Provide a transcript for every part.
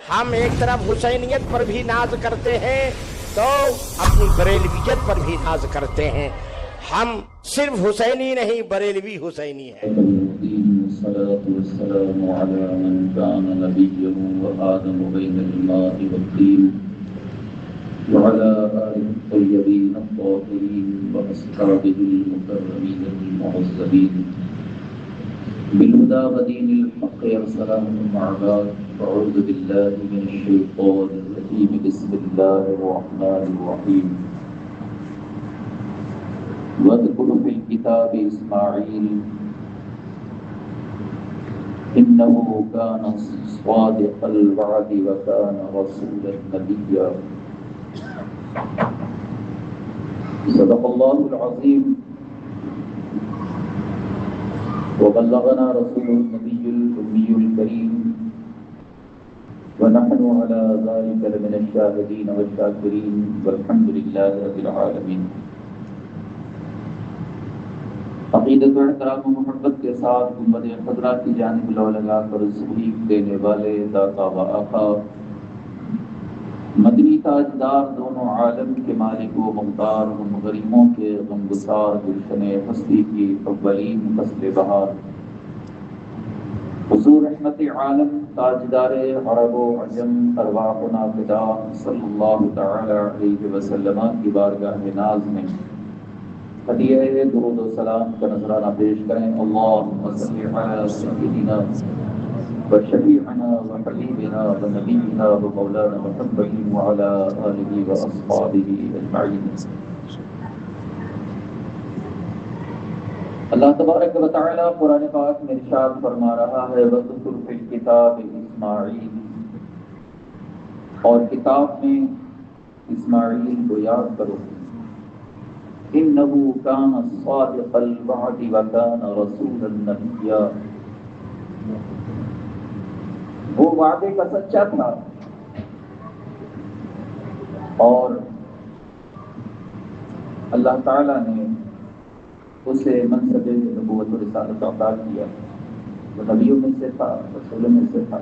ہم ایک طرف حسینیت پر بھی ناز کرتے ہیں تو اپنی بریلویت پر بھی ناز کرتے ہیں. ہم صرف حسینی نہیں، بریلوی حسینی ہیں. الصلاة والسلام على من كان نبيا وآدم بين الماء والطين وعلى آله الطيبين الطاهرين وأصحابه المكرمين المعظمين بالهدى ودين الحق يرسلهم معباد. أعوذ بالله من الشيطان الرجيم. بسم الله الرحمن الرحيم. واذكر في الكتاب إسماعيل إنه كان صادق الوعد وكان رسولا نبيا. صدق الله العظيم وبلغنا رسوله النبي الأمي الكريم ونحن على ذلك لمن الشاهدين والشاكرين والحمد لله رب العالمين. عقیدت و احترام و محبت کے ساتھ گنبد خضرا کی جانب لو لگا کر سبیب دینے والے داتا و آقا مدنی تاجدار دونوں عالم کے مالک و مختار و غریبوں کے غمگسار گلشن ہستی کی اولین فصل بہار حضور رحمت عالم تاجدار عرب و عجم ارواحنا فدا صلی اللہ تعالی علیہ وسلم کی بارگاہ ناز میں ہدیہ درود و سلام کا نذرانہ پیش کریں. اللہم صلی علی سیدنا و شفیعنا و حبیبنا و نبینا و مولانا محمد وعلی آلہ و اصحابہ اجمعین. اللہ تبارک و تعالی قرآن پاک میں ارشاد فرما رہا ہے وَاذْكُرْ فِي الْكِتَابِ إِسْمَاعِيلَ، اور کتاب میں اسماعیل کو یاد کرو. إِنَّهُ كَانَ صَادِقَ الْوَعْدِ وَكَانَ رَسُولًا نَبِيًّا. وہ وعدے کا سچا تھا اور اللہ تعالیٰ نے اسے منصب نبوت و رسالت عطا کیا. وہ نبیوں میں سے تھا، رسولوں میں سے تھا.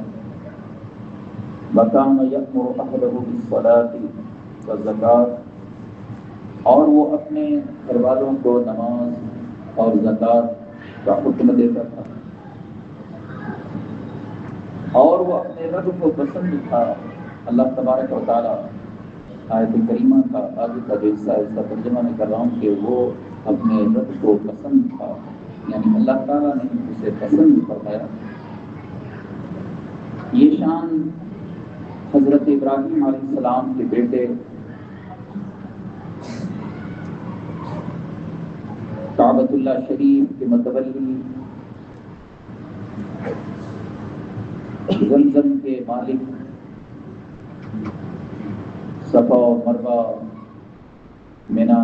وَكَانَ يَأْمُرُ أَهْلَهُ بِالصَّلَاةِ وَالزَّكَاةِ، اور وہ اپنے گھر والوں کو نماز اور زکوٰۃ کا حکم دیتا تھا، اور وہ اپنے رب کو پسند تھا. اللہ تبارک و تعالیٰ آیت کریمہ کا آگے کا جو حصہ اس کا ترجمہ میں کر رہا ہوں کہ وہ اپنے رب کو پسند تھا، یعنی اللہ تعالیٰ نے اسے پسند فرمایا. یہ شان حضرت ابراہیم علیہ السلام کے بیٹے کعبۃ اللہ شریف کے متولی، زمزم کے مالک، صفا و مروہ، مینا،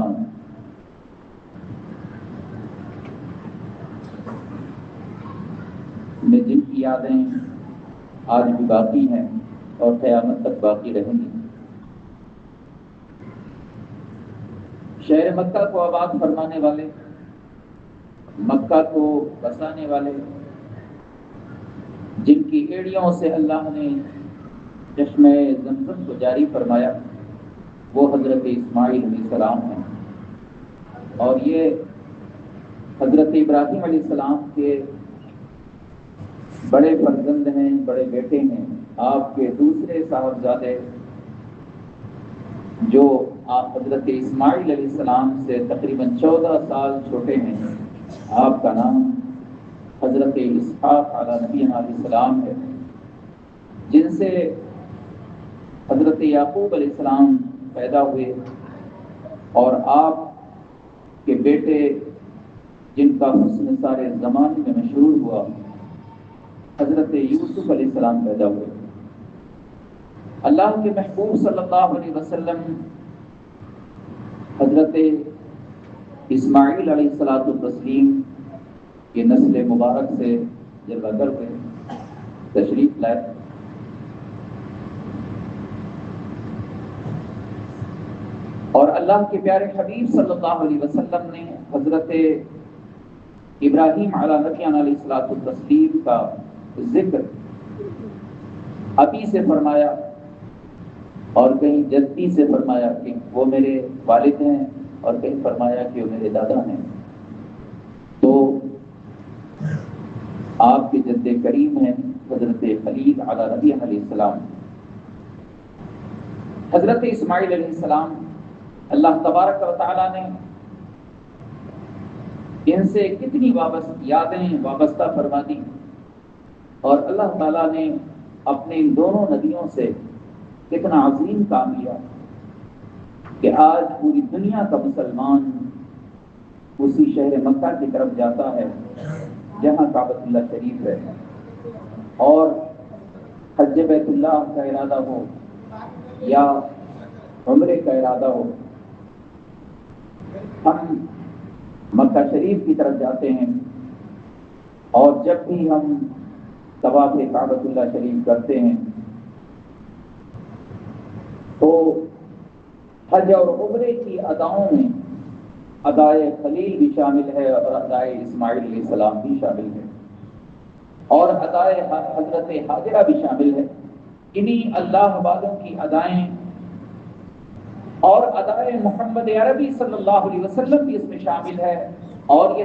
میں جن کی یادیں آج بھی باقی ہیں اور قیامت تک باقی رہیں گی. شہر مکہ کو آباد فرمانے والے، مکہ کو بسانے والے، جن کی ایڑیوں سے اللہ نے چشمہ زمزم کو جاری فرمایا، وہ حضرت اسماعیل علیہ السلام ہیں. اور یہ حضرت ابراہیم علیہ السلام کے بڑے فرزند ہیں، بڑے بیٹے ہیں. آپ کے دوسرے صاحبزادے جو آپ حضرت اسماعیل علیہ السلام سے تقریباً 14 سال چھوٹے ہیں، آپ کا نام حضرت اسحاق علیہ نبی علیہ السلام ہے، جن سے حضرت یعقوب علیہ السلام پیدا ہوئے. اور آپ کے بیٹے جن کا حسن سارے زمانے میں مشہور ہوا، حضرت یوسف علیہ السلام پیدا ہوئے. اللہ کے محبوب صلی اللہ علیہ وسلم حضرت اسماعیل علیہ السلام کی نسل مبارک سے جلوہ گر ہوئے، تشریف لائے. اور اللہ کے پیارے حبیب صلی اللہ علیہ وسلم نے حضرت ابراہیم علیہ السلام کا ذکر ابھی سے فرمایا اور کہیں جدی سے فرمایا کہ وہ میرے والد ہیں اور کہیں فرمایا کہ وہ میرے دادا ہیں. تو آپ کے جد کریم ہیں حضرت خلیل علی نبی علیہ السلام. حضرت اسماعیل علیہ السلام اللہ تبارک و تعالیٰ نے ان سے کتنی یادیں وابستہ فرما دی، اور اللہ تعالیٰ نے اپنے ان دونوں نبیوں سے کتنا عظیم کام لیا کہ آج پوری دنیا کا مسلمان اسی شہر مکہ کی طرف جاتا ہے جہاں کعبۃ اللہ شریف ہے، اور حج بیت اللہ کا ارادہ ہو یا عمرے کا ارادہ ہو، ہم مکہ شریف کی طرف جاتے ہیں. اور جب بھی ہم طواف کعبۃ اللہ شریف کرتے ہیں تو حج اور عمرے کی اداؤں میں ادائے خلیل بھی شامل ہے اور ادائے اسماعیل علیہ السلام بھی شامل ہے، اور ادائے حضرت حاجرہ بھی شامل ہے. انہی اللہ والوں کی ادائیں اور ادائے محمد عربی صلی اللہ علیہ وسلم بھی اس میں شامل ہے. اور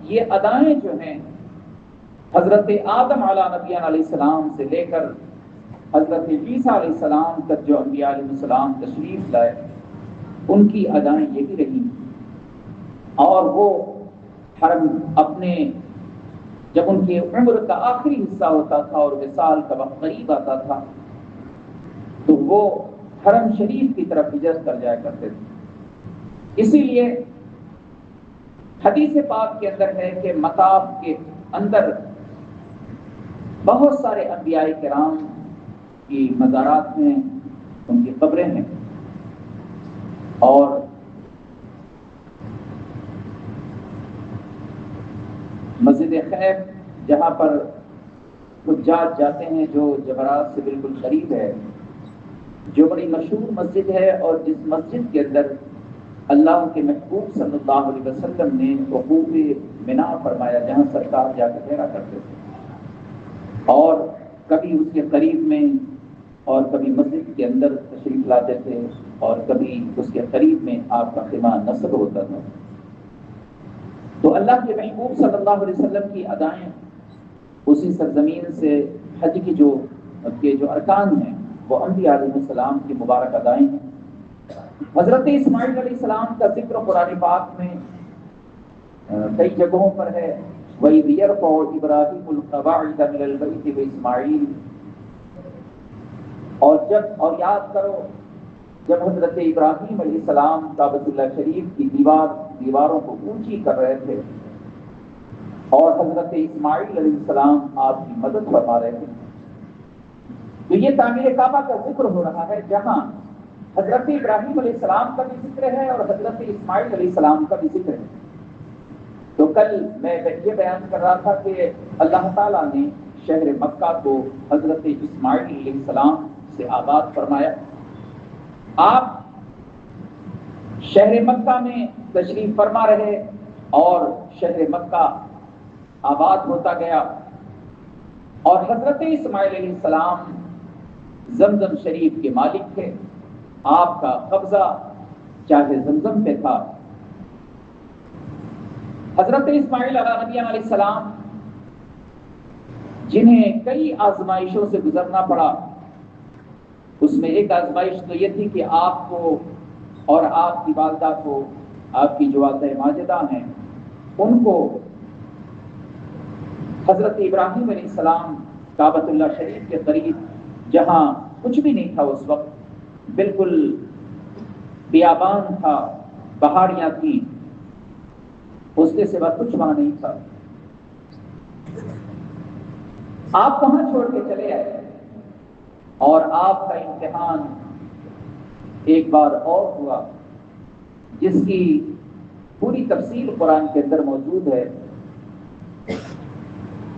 یہ ادائیں جو ہیں حضرت آدم علیہ نبی علیہ السلام سے لے کر حضرت عیسیٰ علیہ السلام تک جو انبیاء علیہ السلام تشریف لائے ان کی ادائیں یہ بھی رہی. اور وہ حرم اپنے جب ان کی عمر کا آخری حصہ ہوتا تھا اور وصال کا وقت قریب آتا تھا تو وہ حرم شریف کی طرف ہجرت کر جایا کرتے تھے. اسی لیے حدیث پاک کے اندر ہے کہ مطاف کے اندر بہت سارے انبیاء کرام کی مزارات ہیں، ان کی قبریں ہیں. اور مسجد خیف جہاں پر حجاج جاتے ہیں جو جبرات سے بالکل قریب ہے، جو بڑی مشہور مسجد ہے اور جس مسجد کے اندر اللہ کے محبوب صلی اللہ علیہ وسلم نے وقوف منا فرمایا، جہاں سرکار جا کے ٹھہرا کرتے تھے. اور کبھی اس کے قریب میں اور کبھی مسجد کے اندر تشریف لاتے تھے اور کبھی اس کے قریب میں آپ کا خیمہ نصب ہوتا تھا. تو اللہ کے محبوب صلی اللہ علیہ وسلم کی ادائیں اسی سرزمین سے حج کی جو ارکان ہیں وہ انبیاء علیہ السلام کی مبارک ادائیں ہیں. حضرت اسماعیل علیہ السلام کا ذکر قرآن پاک میں کئی جگہوں پر ہے. وَإِذْ يَرْفَعُ إِبْرَاهِيمُ الْقَوَاعِدَ مِنَ الْبَيْتِ وَإِسْمَاعِيلُ. اور یاد کرو جب حضرت ابراہیم علیہ السلام کعبۃ اللہ شریف کی دیواروں کو اونچی کر رہے تھے اور حضرت اسماعیل علیہ السلام آپ کی مدد فرما رہے تھے. تو یہ تعمیر کعبہ کا ذکر ہو رہا ہے جہاں حضرت ابراہیم علیہ السلام کا بھی ذکر ہے اور حضرت اسماعیل علیہ السلام کا بھی ذکر ہے. تو کل میں یہ بیان کر رہا تھا کہ اللہ تعالیٰ نے شہر مکہ کو حضرت اسماعیل علیہ السلام سے آباد فرمایا. آپ شہر مکہ میں تشریف فرما رہے اور شہر مکہ آباد ہوتا گیا، اور حضرت اسماعیل علیہ السلام زمزم شریف کے مالک تھے. آپ کا قبضہ چاہے زمزم پہ تھا. حضرت اسماعیل علیہ السلام جنہیں کئی آزمائشوں سے گزرنا پڑا، اس میں ایک آزمائش تو یہ تھی کہ آپ کو اور آپ کی والدہ کو، آپ کی جو والدہ ماجدہ ہیں ان کو حضرت ابراہیم علیہ السلام کعبۃ اللہ شریف کے قریب جہاں کچھ بھی نہیں تھا اس وقت، بالکل بیابان تھا، پہاڑیاں تھیں، اس کے سوا کچھ وہاں نہیں تھا. آپ کہاں چھوڑ کے چلے آئے اور آپ کا امتحان ایک بار اور ہوا جس کی پوری تفصیل قرآن کے اندر موجود ہے.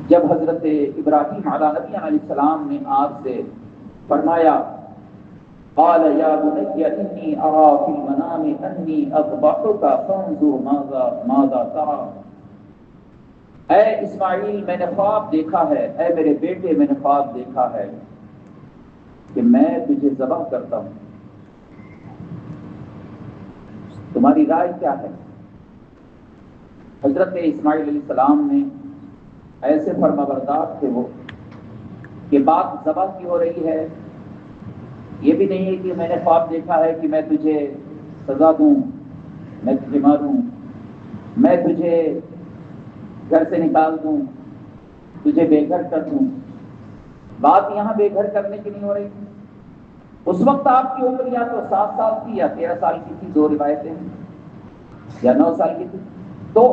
جب حضرت ابراہیم علیہ نبی علیہ السلام نے آپ سے فرمایا قال یا بنی انی ارى فی المنام انی اذبحک فانظر ماذا ترى. اے اسماعیل میں نے خواب دیکھا ہے، اے میرے بیٹے میں نے خواب دیکھا ہے کہ میں تجھے ذبح کرتا ہوں، تمہاری رائے کیا ہے؟ حضرت اسماعیل علیہ السلام نے ایسے فرمانبردار تھے وہ کہ بات ذبح کی ہو رہی ہے، یہ بھی نہیں ہے کہ میں نے خواب دیکھا ہے کہ میں تجھے سزا دوں، میں تجھے ماروں، میں تجھے گھر سے نکال دوں، تجھے بے گھر کر دوں۔ بات یہاں بے گھر کرنے کی نہیں ہو رہی تھی۔ اس وقت آپ کی عمر یا تو 7 سال کی یا 13 سال کی تھی، 2 روایتیں ہیں، یا 9 سال کی تھی۔ تو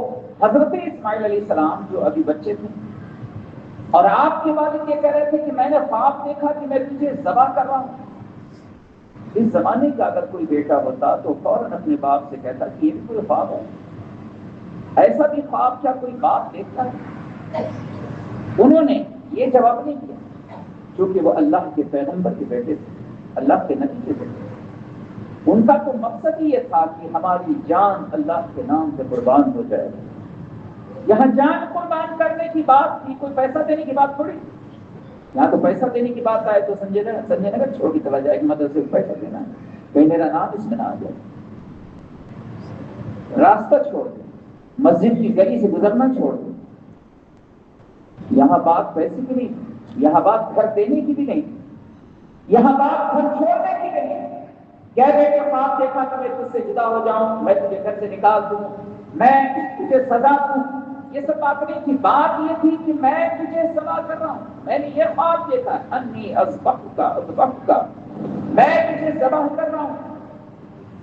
حضرت اسماعیل علیہ السلام جو ابھی بچے تھے، اور آپ کے والد یہ کہہ رہے تھے کہ میں نے خواب دیکھا کہ میں تجھے ذبح کر رہا ہوں۔ اس زمانے کا اگر کوئی بیٹا ہوتا تو فوراً اپنے باپ سے کہتا کہ یہ بھی کوئی خواب ہے، ایسا بھی خواب کیا کوئی باپ دیکھتا ہے؟ انہوں نے یہ جواب نہیں کیا، کیونکہ وہ اللہ کے پیغمبر کے بیٹے تھے، اللہ کے نبی کے بیٹے تھے۔ ان کا تو مقصد ہی یہ تھا کہ ہماری جان اللہ کے نام سے قربان ہو جائے۔ یہاں جان قربان کرنے کی بات تھی، کوئی پیسہ دینے کی بات تھوڑی۔ یہاں تو پیسہ دینے کی بات آئے تو سنجے نگر چھوڑ کے چلا جائے کہ مدرسے کو پیسہ دینا ہے، کہیں میرا نام اس میں نہ آ جائے، راستہ چھوڑ دیں، مسجد کی گلی سے گزرنا چھوڑ دیں۔ یہاں بات پیسے کی نہیں، یہاں بات گھر دینے کی بھی نہیں، یہاں بات گھر چھوڑنے کی نہیں۔ کہہ دے کہ خواب دیکھا کہ میں تجھ سے جدا ہو جاؤں، میں تجھے گھر سے نکال دوں، میں تجھے سزا دوں، یہ سب بات نہیں تھی۔ بات یہ تھی کہ میں تجھے سزا کر رہا ہوں، میں نے یہ خواب دیکھا، انی اذبحک، میں تجھے ذبح کر رہا ہوں۔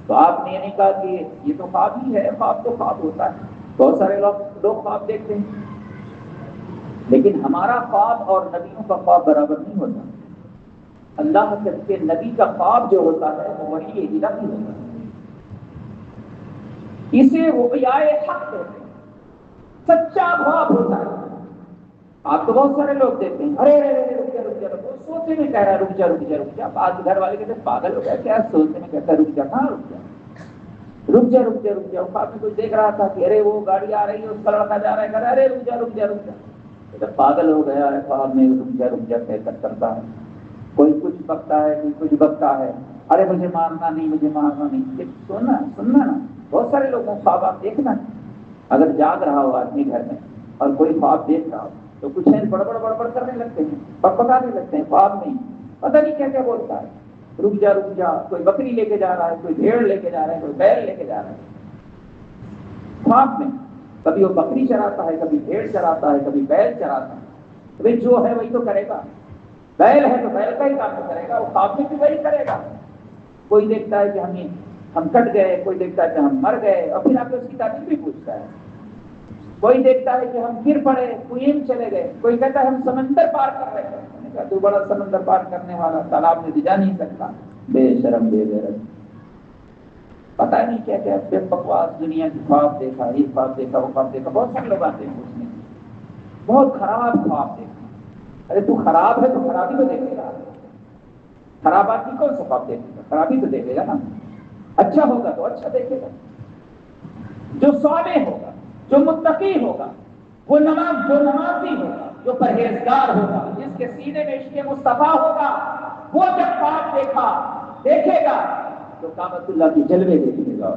تو آپ نے یہ نہیں کہا کہ یہ تو خواب ہی ہے، خواب تو خواب ہوتا ہے، بہت سارے لوگ خواب دیکھتے ہیں، لیکن ہمارا خواب اور نبیوں کا خواب برابر نہیں ہوتا۔ اللہ کے نبی کا خواب جو ہوتا ہے وہ وحی الہی ہوتا ہے، اسے رؤیائے حق کہتے ہیں، سچا خواب ہوتا ہے۔ آپ تو بہت سارے لوگ دیکھتے ہیں، ارے رک جا، وہ سوچنے میں کہہ رہا ہے رک جا، بعض گھر والے کہتے ہیں پاگل ہو گیا کیا، سوچنے میں کہتا ہے رک جا، کہاں رک جا۔ وہ خواب میں کوئی دیکھ رہا تھا کہ ارے وہ گاڑی آ رہی ہے، اس کا لڑکا جا رہا ہے، کہہ رہا ہے ارے رک جا، پاگل ہو گیا ہے، خواب میں رک جا کہہ کر کرتا ہے۔ کوئی کچھ بکتا ہے، کوئی کچھ بکتا ہے، ارے مجھے مارنا نہیں، سننا نا۔ بہت سارے لوگوں خواب آپ دیکھنا، اگر جاگ رہا ہو آدمی گھر میں اور کوئی خواب دیکھ رہا ہو تو کچھ ہے بڑبڑ کرنے لگتے ہیں، پکانے لگتے ہیں خواب میں، پتہ نہیں کیا بولتا ہے، رک جا، کوئی بکری لے کے جا رہا ہے، کوئی بھیڑ لے کے جا رہا ہے، کوئی بیل لے کے جا رہا ہے خواب میں۔ کبھی وہ بکری چراتا ہے، کبھی بھیڑ چراتا ہے، کبھی بیل چراتا ہے۔ بھائی جو ہے وہی تو کرے گا، بیل ہے تو بیل کا ہی کام کرے گا، وہ خواب میں بھی وہی کرے گا۔ کوئی دیکھتا ہے کہ ہم کٹ گئے، کوئی دیکھتا ہے کہ ہم مر گئے اور پھر آپ کو اس کی تعبیر بھی پوچھتا ہے۔ کوئی دیکھتا ہے کہ ہم گر پڑے، کوئیں چلے گئے، کوئی کہتا ہے ہم سمندر پار کر رہے ہیں، میں نے کہا تو بڑا سمندر پار کرنے والا، تالاب میں جا نہیں سکتا، بے شرم بے غیرت، پتہ نہیں کیا کیا بے بکواس دنیا کی خواب دیکھا، یہ خواب دیکھا، وہ خواب دیکھا۔ بہت سارے لوگ آتے ہیں پوچھنے، بہت خراب خواب دیکھا۔ ارے تو خراب ہے تو خرابی تو دیکھے گا، خراب آدمی کون سا خواب دیکھے گا، خرابی تو دیکھے گا نا۔ اچھا ہوگا تو اچھا دیکھے گا، جو صالح ہوگا، جو متقی ہوگا، وہ نمازی ہوگا، جو پرہیزگار ہوگا، جس کے سینے میں عشق مصطفیٰ ہوگا، وہ جب خواب دیکھے گا تو کعبۃ اللہ کی جلوے دیکھے گا،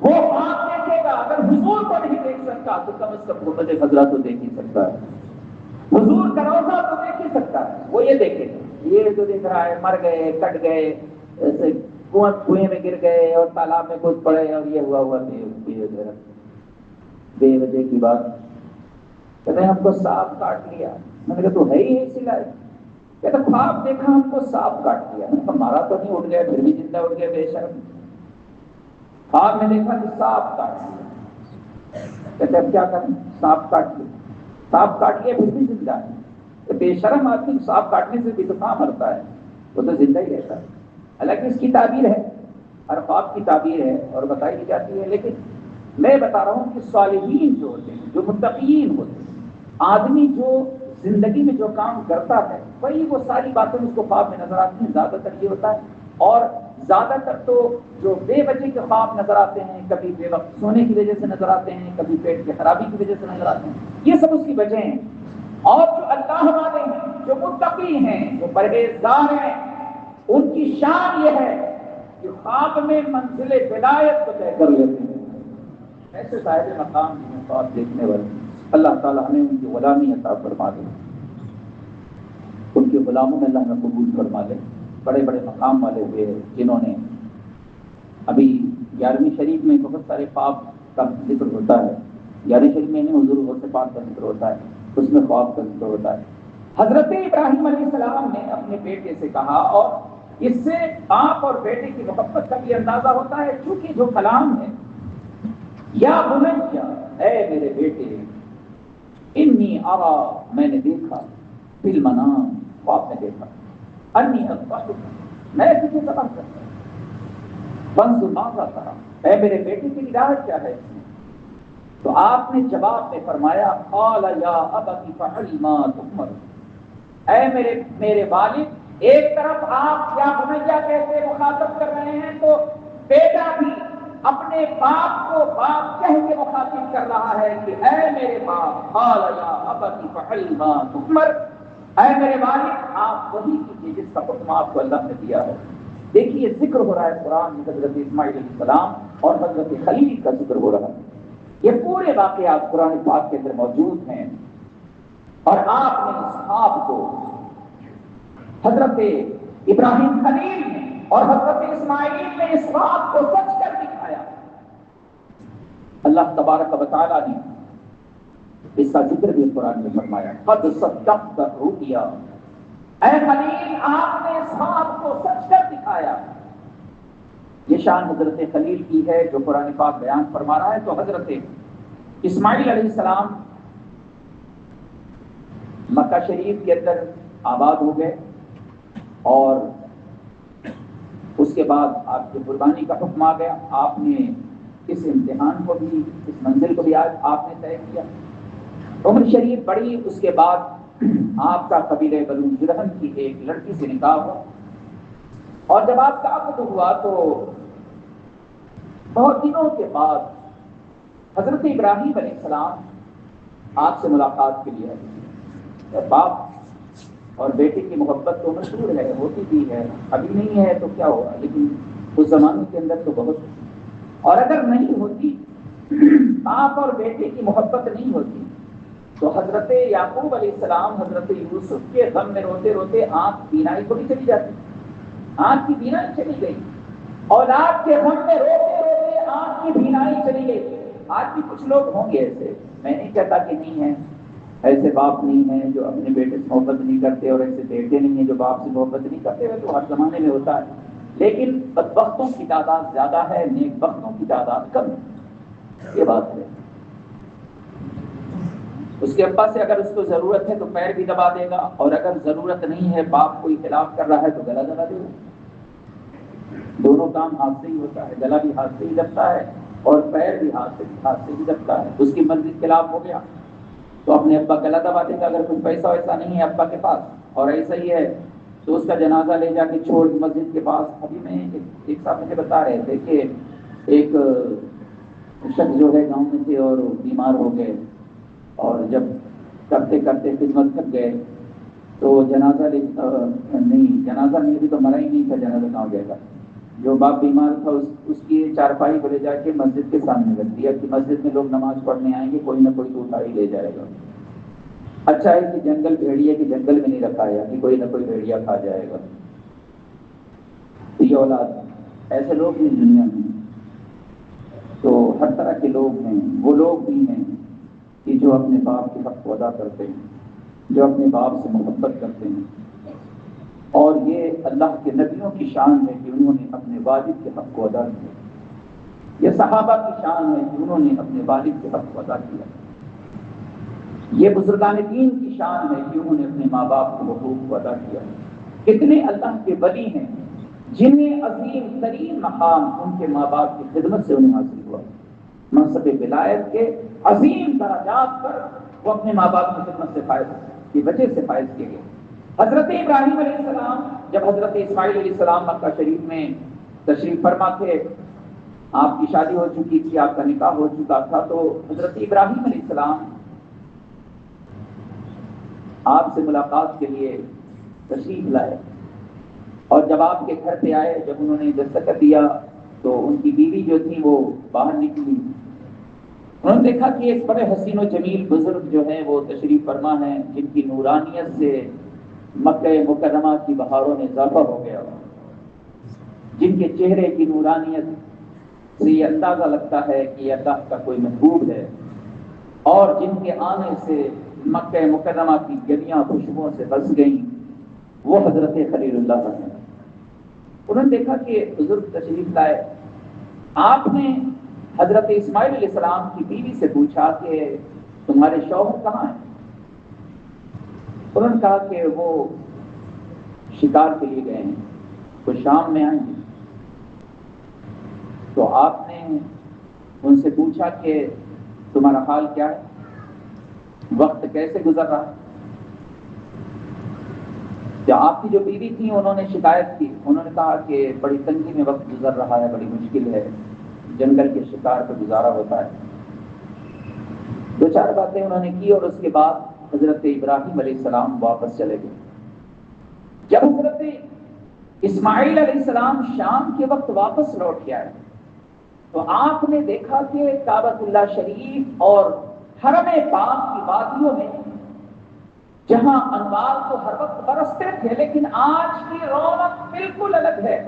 وہ خواب دیکھے گا۔ اگر حضور کو نہیں دیکھ سکتا تو کم از کم محمد خضرا تو دیکھ ہی سکتا ہے، حضور کا روضہ تو دیکھ ہی سکتا ہے، وہ یہ دیکھے گا۔ یہ جو دیکھ رہا ہے مر گئے، کٹ گئے، ایسے کنویں میں گر گئے اور تالاب میں کود پڑے اور یہ ہوا بے وجہ کی بات۔ کہتے ہیں ہم کو سانپ کاٹ لیا، میں نے کہا تو ہے ہی اسی لائق۔ کہتا خواب دیکھا ہم کو سانپ کاٹ لیا، ہمارا تو نہیں اٹھ گیا، پھر بھی زندہ اٹھ گیا، بے شرم۔ خواب میں دیکھا کہ سانپ کاٹ لیا، کہتے اب کیا کریں، سانپ کاٹ لیا پھر بھی زندہ ہے۔ بے شرم آدمی سانپ کاٹنے سے بھی تو کہاں مرتا ہے، وہ تو زندہ ہی رہتا ہے۔ حالانکہ اس کی تعبیر ہے، ہر خواب کی تعبیر ہے اور بتائی بھی جاتی ہے، لیکن میں بتا رہا ہوں کہ صالحین جو ہوتے ہیں، جو متقین ہوتے ہیں، آدمی جو زندگی میں جو کام کرتا ہے وہی وہ ساری باتیں اس کو خواب میں نظر آتی ہیں۔ زیادہ تر یہ ہوتا ہے، اور زیادہ تر تو جو بے وجہ کے خواب نظر آتے ہیں، کبھی بے وقت سونے کی وجہ سے نظر آتے ہیں، کبھی پیٹ کی خرابی کی وجہ سے نظر آتے ہیں، یہ سب اس کی وجہ ہیں۔ اور جو اللہ والے ہیں، جو متقی ہیں، جو پرہیزگار ہیں، ان کی شان یہ ہے کہ خواب میں منزل ولایت کو طے کر لیتے ہیں. ایسے صاحب مقام ہیں خواب دیکھنے والے. اللہ تعالیٰ ہمیں ان کی غلامی عطا فرما دے, ان کے غلاموں میں اللہ نے قبول فرما دے. بڑے بڑے مقام والے ہوئے جنہوں نے, ابھی 11ویں شریف میں بہت سارے خواب کا ذکر ہوتا ہے. 11ویں شریف میں نہیں, حضور غوث پاک کا ذکر ہوتا ہے, اس میں خواب کا ذکر ہوتا ہے. حضرت ابراہیم علیہ السلام نے اپنے بیٹے سے کہا, اور اس سے باپ اور بیٹے کی محبت کا بھی اندازہ ہوتا ہے, چونکہ جو کلام ہے یا بنیا, اے میرے بیٹے, انی ارا, میں نے دیکھا, فی المنام, خواب میں دیکھا, انی اذبحک, میں تجھے ذبح کرتا ہوں, فانظر ماذا تری, اے میرے بیٹے کی رائے کیا ہے. تو آپ نے جواب میں فرمایا, قال یا ابت فعل ما تؤمر, اے میرے والد, ایک طرف آپ یا بنیا کہتے مخاطب کر رہے ہیں, تو بیٹا بھی اپنے باپ کو باپ کہہ کے مخاطب کر رہا ہے کہ اے میرے باپ, قال یا ابت فعل ما تؤمر, اے میرے والد آپ وہی کیجیے جس کا حکم آپ کو اللہ نے دیا ہے. دیکھیے ذکر ہو رہا ہے قرآن میں حضرت اسماعیل علیہ السلام اور حضرت خلیل کا ذکر ہو رہا ہے. یہ پورے واقعات قرآن پاک کے اندر موجود ہیں, اور آپ نے اس خواب کو حضرت ابراہیم خلیل نے اور حضرت اسماعیل نے اس خواب کو سچ کر دکھایا. اللہ تبارک و تعالیٰ نے اس کا ذکر بھی قرآن میں فرمایا, قد صدقت الرؤیا, اے خلیل آپ نے اس خواب کو سچ کر دکھایا. یہ شان حضرت خلیل کی ہے جو قرآن پاک بیان فرما رہا ہے. تو حضرت اسماعیل علیہ السلام مکہ شریف کے اندر آباد ہو گئے, اور اس کے بعد آپ کی قربانی کا حکم آ گیا. آپ نے اس امتحان کو بھی, اس منزل کو بھی آج آپ نے طے کیا. عمر شریف بڑی, اس کے بعد آپ کا قبیلہ بنو جرہم کی ایک لڑکی سے نکاح ہوا, اور جب آپ کا عقد ہوا تو بہت دنوں کے بعد حضرت ابراہیم علیہ السلام آپ سے ملاقات کے لیے آئے. باپ اور بیٹے کی محبت تو مشہور ہے, ہوتی بھی ہے, ابھی نہیں ہے تو کیا ہوا, لیکن اس زمانے کے اندر تو بہت. اور اگر نہیں ہوتی, باپ اور بیٹے کی محبت نہیں ہوتی, تو حضرت یعقوب علیہ السلام حضرت یوسف کے غم میں روتے روتے آنکھ بینائی تھوڑی چلی جاتی, آنکھ کی بینائی چلی گئی. اولاد کے غم میں روتے روتے آنکھ کی بینائی چلی گئی. آج بھی کچھ لوگ ہوں گے ایسے, میں نہیں کہتا کہ نہیں ہے, ایسے باپ نہیں ہیں جو اپنے بیٹے سے محبت نہیں کرتے, اور ایسے بیٹے نہیں ہیں جو باپ سے محبت نہیں کرتے. وہ تو ہر زمانے میں ہوتا ہے, لیکن بدبختوں کی تعداد زیادہ ہے, نیک بختوں کی تعداد کم. یہ بات ہے. اس کے ابا سے اگر اس کو ضرورت ہے تو پیر بھی دبا دے گا, اور اگر ضرورت نہیں ہے, باپ کوئی خلاف کر رہا ہے, تو گلا دبا دے گا. دونوں کام ہاتھ سے ہی ہوتا ہے, گلا بھی ہاتھ سے ہی دبتا ہے اور پیر بھی ہاتھ سے ہی دبتا ہے. اس کی مرضی کے خلاف ہو گیا تو اپنے ابا گلا دبا دے گا. اگر کچھ پیسہ ویسا نہیں ہے ابا کے پاس, اور ایسا ہی ہے, تو اس کا جنازہ لے جا کے چھوڑ مسجد کے پاس. ابھی میں ایک صاحب مجھے بتا رہے تھے کہ ایک شخص جو ہے گاؤں میں تھے اور بیمار ہو گئے, اور جب کرتے کرتے خدمت تھک گئے تو جنازہ نہیں, جنازہ نہیں بھی تو مرا ہی نہیں تھا, جنازہ کہاں گیا تھا. جو باپ بیمار تھا اس کی چارپائی کو لے جا کے مسجد کے سامنے رکھ دیا کہ مسجد میں لوگ نماز پڑھنے آئیں گے, کوئی نہ کوئی تو اٹھا ہی لے جائے گا. اچھا ہے کہ جنگل بھیڑیا کہ جنگل میں نہیں رکھا ہے کہ کوئی نہ کوئی بھیڑیا کھا جائے گا. یہ اولاد ایسے لوگ بھی دنیا میں, تو ہر طرح کے لوگ ہیں. وہ لوگ بھی ہیں کہ جو اپنے باپ کے حق کو ادا کرتے ہیں, جو اپنے باپ سے محبت کرتے ہیں. اور یہ اللہ کے نبیوں کی شان ہے کہ انہوں نے اپنے والد کے حق کو ادا کیا. یہ صحابہ کی شان ہے کہ انہوں نے اپنے والد کے حق کو ادا کیا. یہ بزرگان دین کی شان ہے کہ انہوں نے اپنے ماں باپ کے حقوق کو ادا کیا. کتنے اللہ کے ولی ہیں جنہیں عظیم ترین مقام ان کے ماں باپ کی خدمت سے انہیں حاصل ہوا. منصب ولایت کے عظیم درجات پر وہ اپنے ماں باپ کی خدمت سے فائز کی وجہ سے فائز کیے گئے. حضرت ابراہیم علیہ السلام جب حضرت اسماعیل علیہ السلام مکہ شریف میں تشریف فرما تھے, آپ کی شادی ہو چکی تھی, آپ کا نکاح ہو چکا تھا, تو حضرت ابراہیم علیہ السلام آپ سے ملاقات کے لیے تشریف لائے, اور جب آپ کے گھر پہ آئے، جب انہوں نے دستخط دیا تو ان کی بیوی جو تھی وہ باہر نکلی. انہوں نے دیکھا کہ ایک بڑے حسین و جمیل بزرگ جو ہیں وہ تشریف فرما ہیں، جن کی نورانیت سے مکہ مکرمہ کی بہاروں میں اضافہ ہو گیا، جن کے چہرے کی نورانیت سے یہ اندازہ لگتا ہے کہ یہ اللہ کا کوئی محبوب ہے، اور جن کے آنے سے مکہ مکرمہ کی گلیاں خوشبوؤں سے بس گئیں، وہ حضرت خلیل اللہ ہیں. انہوں نے دیکھا کہ بزرگ تشریف لائے. آپ نے حضرت اسماعیل علیہ السلام کی بیوی سے پوچھا کہ تمہارے شوہر کہاں ہیں؟ انہوں نے کہا کہ وہ شکار کے لیے گئے ہیں، تو شام میں آئیں گے. تو آپ نے ان سے پوچھا کہ تمہارا حال کیا ہے، وقت کیسے گزر رہا ہے؟ کیا آپ کی جو بیوی تھی انہوں نے شکایت کی، انہوں نے کہا کہ بڑی تنگی میں وقت گزر رہا ہے، بڑی مشکل ہے، جنگل کے شکار پہ گزارا ہوتا ہے. دو چار باتیں انہوں نے کی اور اس کے بعد حضرت ابراہیم علیہ السلام واپس چلے گئے. جب حضرت اسماعیل علیہ السلام شام کے وقت واپس لوٹ کے آئے تو آپ نے دیکھا کہ کعبۃ اللہ شریف اور حرم پاک کی وادیوں میں جہاں انوار تو ہر وقت برستے تھے، لیکن آج کی رونق بالکل الگ ہے.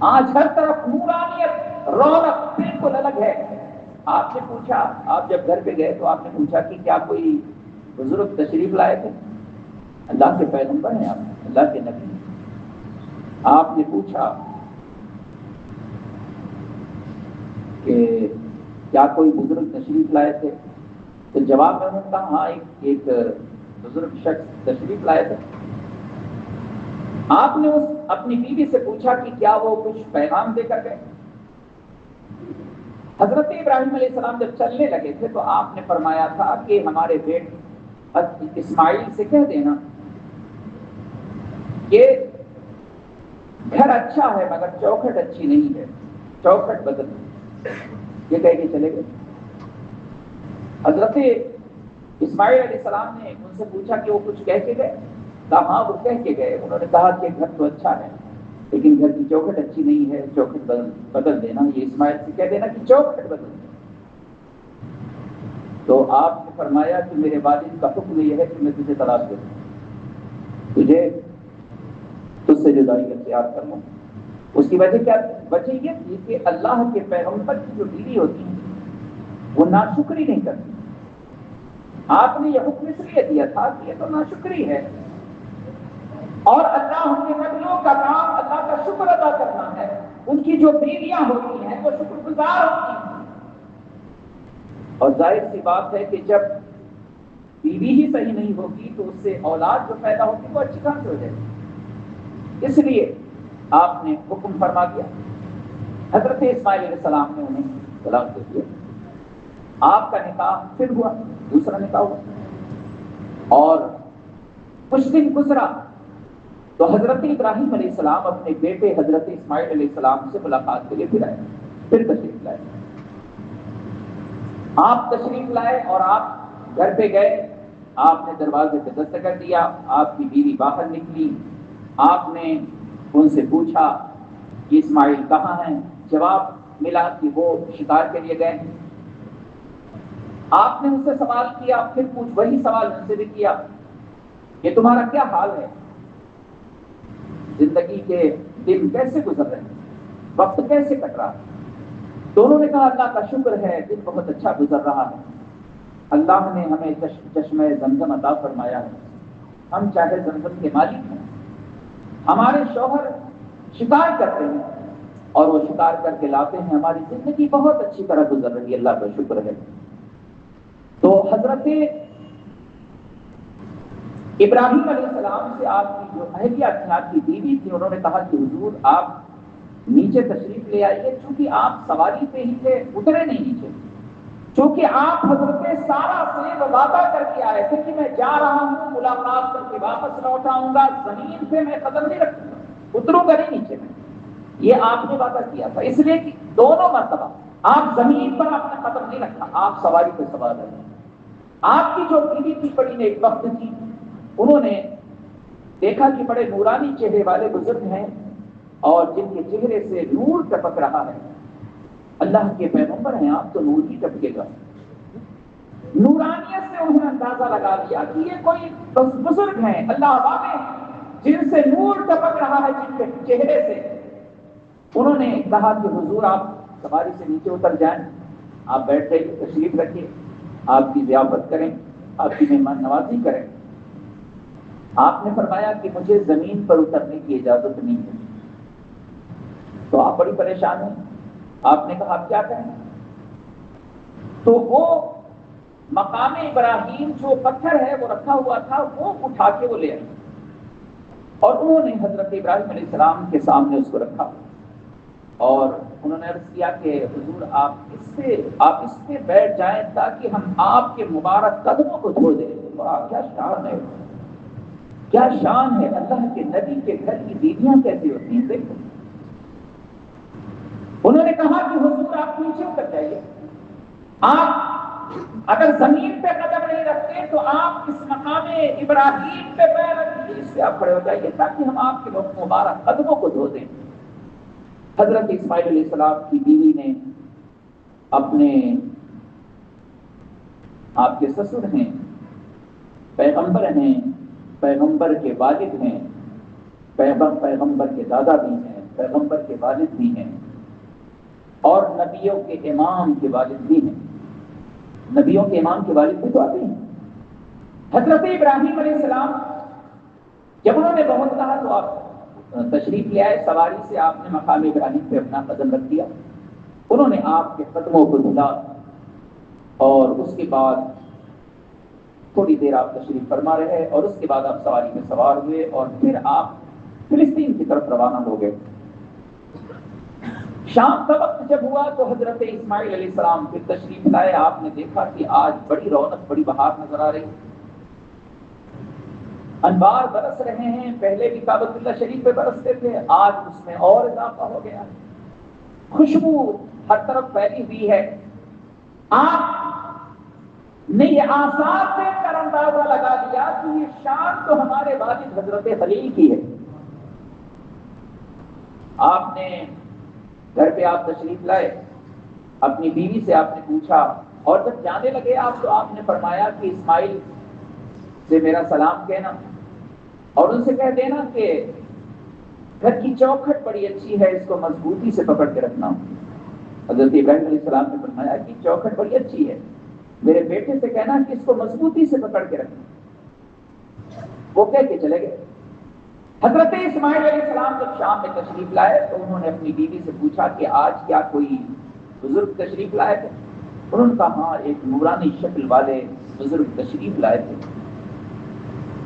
آج ہر طرف نورانیت، رونق بالکل الگ ہے. آپ نے پوچھا، آپ جب گھر پہ گئے تو آپ نے پوچھا کہ کیا کوئی بزرگ تشریف لائے تھے؟ اللہ کے پیغمبر ہیں آپ، اللہ کے نبی. آپ نے پوچھا کہ کیا کوئی بزرگ تشریف لائے تھے؟ تو جواب میں انہوں نے کہا ہاں ایک بزرگ شخص تشریف لائے تھے. آپ نے اپنی بیوی سے پوچھا کہ کیا وہ کچھ پیغام دے کر گئے؟ حضرت ابراہیم علیہ السلام جب چلنے لگے تھے تو آپ نے فرمایا تھا کہ ہمارے بیٹے اسماعیل سے کہہ دینا کہ گھر اچھا ہے مگر چوکھٹ اچھی نہیں ہے، چوکھٹ بدل. یہ کہہ کے چلے گئے. حضرت اسماعیل علیہ السلام نے ان سے پوچھا کہ وہ کچھ کہہ کے گئے؟ کہا ہاں وہ کہہ کے گئے. انہوں نے کہا کہ گھر تو اچھا ہے لیکن گھر کی چوکھٹ اچھی نہیں ہے، چوکھٹ بدل دینا. یہ اسماعیل سے کہہ دینا کہ چوکھٹ بدل دینا. تو آپ نے فرمایا کہ میرے والد کا حکم یہ ہے کہ میں تجھے طلاق دے دوں، تجھے تجھ سے جدائی اختیار کر لوں. اس کی وجہ کیا؟ وجہ یہ تھی کہ اللہ کے پیغمبر کی جو بیوی ہوتی ہے وہ ناشکری نہیں کرتی. آپ نے یہ حکم اس لیے دیا تھا کہ یہ تو ناشکری ہے، اور اللہ کے نبیوں کا کام اللہ کا شکر ادا کرنا ہے. ان کی جو بیویاں ہوتی ہیں وہ شکر گزار ہوتی ہیں. اور ظاہر سی بات ہے کہ جب بیوی ہی صحیح نہیں ہوگی تو اس سے اولاد جو پیدا ہوگی وہ اچھی کہاں سے ہو جائے گی. اس لیے آپ نے حکم فرما دیا. حضرت اسماعیل علیہ السلام نے انہیں طلاق دے دیا. آپ کا نکاح پھر ہوا، دوسرا نکاح ہوا، اور کچھ دن گزرا تو حضرت ابراہیم علیہ السلام اپنے بیٹے حضرت اسماعیل علیہ السلام سے ملاقات کے لیے پھر آئے، پھر تشریف لائے. آپ تشریف لائے اور آپ گھر پہ گئے. آپ نے دروازے پہ دستک دیا، آپ کی بیوی باہر نکلی. آپ نے ان سے پوچھا کہ اسماعیل کہاں ہیں؟ جواب ملا کہ وہ شکار کے لیے گئے. آپ نے ان سے سوال کیا، پھر وہی سوال ان سے بھی کیا کہ تمہارا کیا حال ہے، زندگی کے دن کیسے گزر رہے ہیں، وقت کیسے کٹ رہا ہے؟ تو انہوں نے کہا اللہ کا شکر ہے، دن بہت اچھا گزر رہا ہے. اللہ نے ہمیں چشمہ زمزم عطا فرمایا ہے، ہم چاہے زمزم کے مالک ہیں. ہمارے شوہر شکار کرتے ہیں اور وہ شکار کر کے لاتے ہیں. ہماری زندگی بہت اچھی طرح گزر رہی ہے، اللہ کا شکر ہے. تو حضرت ابراہیم علیہ السلام سے آپ کی جو اہلیہ تھی، آپ کی بیوی تھی، انہوں نے کہا کہ حضور آپ نیچے تشریف لے آئیے. چونکہ آپ سواری پہ ہی تھے، اترے نہیں نیچے. چونکہ آپ حضرت سارا سے وعدہ کر کے آئے تھے کہ میں جا رہا ہوں، ملاقات کر کے واپس لوٹ آؤں گا، زمین پہ میں قدم نہیں رکھوں گا، اتروں گا نہیں نیچے میں. یہ آپ نے وعدہ کیا تھا. اس لیے کہ دونوں مرتبہ آپ زمین پر اپنا قدم نہیں رکھا، آپ سواری پہ سوار رہے. آپ کی جو بیوی تھی بڑی نیک وقت تھی، انہوں نے دیکھا کہ بڑے نورانی چہرے والے بزرگ ہیں اور جن کے چہرے سے نور ٹپک رہا ہے. اللہ کے پیغمبر ہیں آپ تو نور ہی ٹپکے گا. نورانیت سے انہوں نے اندازہ لگا دیا کہ یہ کوئی بزرگ ہیں اللہ والے جن سے نور ٹپک رہا ہے جن کے چہرے سے. انہوں نے کہا کہ حضور آپ سواری سے نیچے اتر جائیں, آپ بیٹھ جائیے, تشریف رکھیے, آپ کی ضیافت کریں, آپ کی مہمان نوازی کریں. آپ نے فرمایا کہ مجھے زمین پر اترنے کی اجازت نہیں ہے. تو آپ بڑی پریشان ہیں. آپ نے کہا آپ کیا کریں؟ تو وہ مقام ابراہیم جو پتھر ہے وہ رکھا ہوا تھا, وہ اٹھا کے وہ لے آئے اور انہوں نے حضرت ابراہیم علیہ السلام کے سامنے اس کو رکھا اور انہوں نے عرض کیا کہ حضور آپ اس پہ بیٹھ جائیں تاکہ ہم آپ کے مبارک قدموں کو دھو دیں. واہ کیا شان ہے, کیا شان ہے. اللہ کے نبی کے گھر کی بیویاں کیسی ہوتی ہیں دیکھو. انہوں نے کہا کہ حضور آپ نیچے اتر جائیے, آپ اگر زمین پہ قدم نہیں رکھتے تو آپ اس مقام ابراہیم پہ پیر رکھیے, اس سے آپ کھڑے ہو جائیے تاکہ ہم آپ کے مبارک قدموں کو دھو دیں. حضرت اسماعیل علیہ السلام کی بیوی نے اپنے آپ کے سسر ہیں, پیغمبر ہیں, پیغمبر کے والد ہیں, پیغمبر کے دادا بھی ہیں, پیغمبر کے والد بھی ہیں اور نبیوں کے امام کے والد بھی ہیں. نبیوں کے امام کے والد بھی تو آتے ہیں. حضرت ابراہیم علیہ السلام جب انہوں نے بہت کہا تو آپ تشریف لے آئے, سواری سے آپ نے مقام ابراہیم پہ اپنا قدم رکھ دیا. انہوں نے آپ کے قدموں کو دھلا اور اس کے بعد تھوڑی دیر آپ تشریف فرما رہے اور اس کے بعد آپ سواری میں سوار ہوئے اور پھر آپ فلسطین کی طرف روانہ ہو گئے. شام کا وقت جب ہوا تو حضرت اسماعیل علیہ السلام پھر تشریف لائے. آپ نے دیکھا کہ آج بڑی رونق, بڑی بہار نظر آ رہی, انوار برس رہے ہیں. پہلے بھی کعبۃ اللہ شریف پہ برستے تھے, آج اس میں اور اضافہ ہو گیا. خوشبو ہر طرف پھیلی ہوئی ہے. آپ نے یہ آثار دیکھ کر اندازہ لگا دیا کہ یہ شان تو ہمارے والد حضرت خلیل کی ہے. آپ نے گھر پہ آپ تشریف لائے, اپنی بیوی سے آپ نے پوچھا اور جب جانے لگے آپ تو آپ نے فرمایا کہ اسماعیل سے میرا سلام کہنا اور ان سے کہہ دینا کہ گھر کی چوکھٹ بڑی اچھی ہے, اس کو مضبوطی سے پکڑ کے رکھنا. حضرت ابراہیم علیہ السلام نے فرمایا کہ چوکھٹ بڑی اچھی ہے, میرے بیٹے سے کہنا کہ اس کو مضبوطی سے پکڑ کے رکھنا. وہ کہہ کے چلے گئے. حضرت اسماعیل علیہ السلام جب شام میں تشریف لائے تو انہوں نے اپنی بیوی سے پوچھا کہ آج کیا کوئی بزرگ تشریف لائے تھے؟ انہوں نے کہا ہاں, ایک نورانی شکل والے بزرگ تشریف لائے تھے.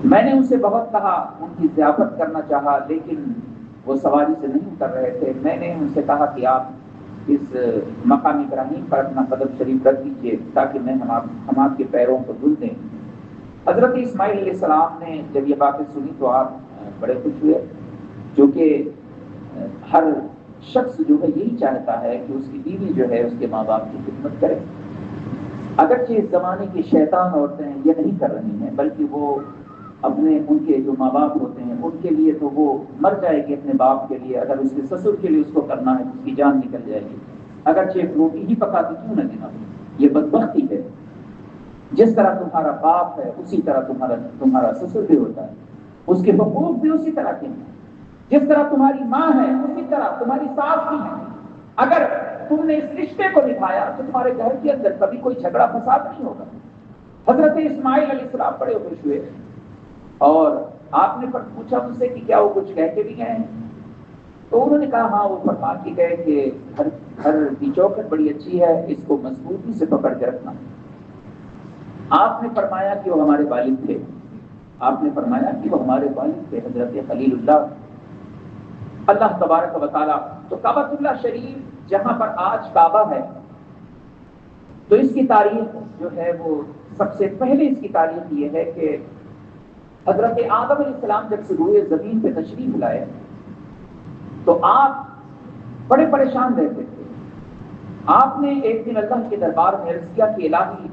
میں نے ان سے بہت کہا, ان کی ضیافت کرنا چاہا, لیکن وہ سواری سے نہیں اتر رہے تھے. میں نے ان سے کہا کہ آپ اس مقام ابراہیم پر اپنا قدم شریف رکھ دیجیے تاکہ ہم آپ کے پیروں کو دھل دیں. حضرت اسماعیل علیہ السلام نے جب یہ باتیں سنی تو آپ بڑے خوش ہوئے, جو کہ ہر شخص جو ہے یہی چاہتا ہے کہ اس کی بیوی جو ہے اس کے ماں باپ کی خدمت کرے. اگرچہ اس زمانے کی شیطان عورتیں یہ نہیں کر رہی ہیں, بلکہ وہ اپنے ان کے جو ماں باپ ہوتے ہیں ان کے لیے تو وہ مر جائے گی اپنے باپ کے لیے, اگر اس کے سسر کے لیے اس کو کرنا ہے تو اس کی جان نکل جائے گی. اگرچہ ایک روٹی ہی پکاتی کیوں نہ دینا, یہ بدبختی ہے. جس طرح تمہارا باپ ہے اسی طرح تمہارا سسر بھی ہوتا ہے, اس کے حقوق بھی اسی طرح کے ہیں. جس طرح تمہاری ماں ہے اسی طرح تمہاری ساس بھی ہے. اگر تم نے اس رشتے کو نبھایا تو تمہارے گھر کے اندر کبھی کوئی جھگڑا فساد نہیں ہوگا. حضرت اسماعیل علیہ السلام بڑے خوش ہوئے اور آپ نے پوچھا ان سے کہ کیا وہ کچھ کہہ کے بھی گئے ہیں؟ تو انہوں نے کہا ہاں, وہ فرما کے گئے کہ گھر کی چوکھٹ بڑی اچھی ہے, اس کو مضبوطی سے پکڑ کے رکھنا. آپ نے فرمایا کہ وہ ہمارے والد تھے. آپ نے فرمایا کہ وہ ہمارے والد تھے حضرت خلیل اللہ. اللہ تبارک و تعالیٰ تو کعبۃ اللہ شریف جہاں پر آج کعبہ ہے, تو اس کی تاریخ جو ہے وہ سب سے پہلے اس کی تاریخ یہ ہے کہ حضرت آدم علیہ السلام جب سے روئے زمین پہ تشریف لائے تو آپ بڑے پریشان رہتے تھے. آپ نے ایک دن اللہ کے دربار میں عرض کیا کہ الہی,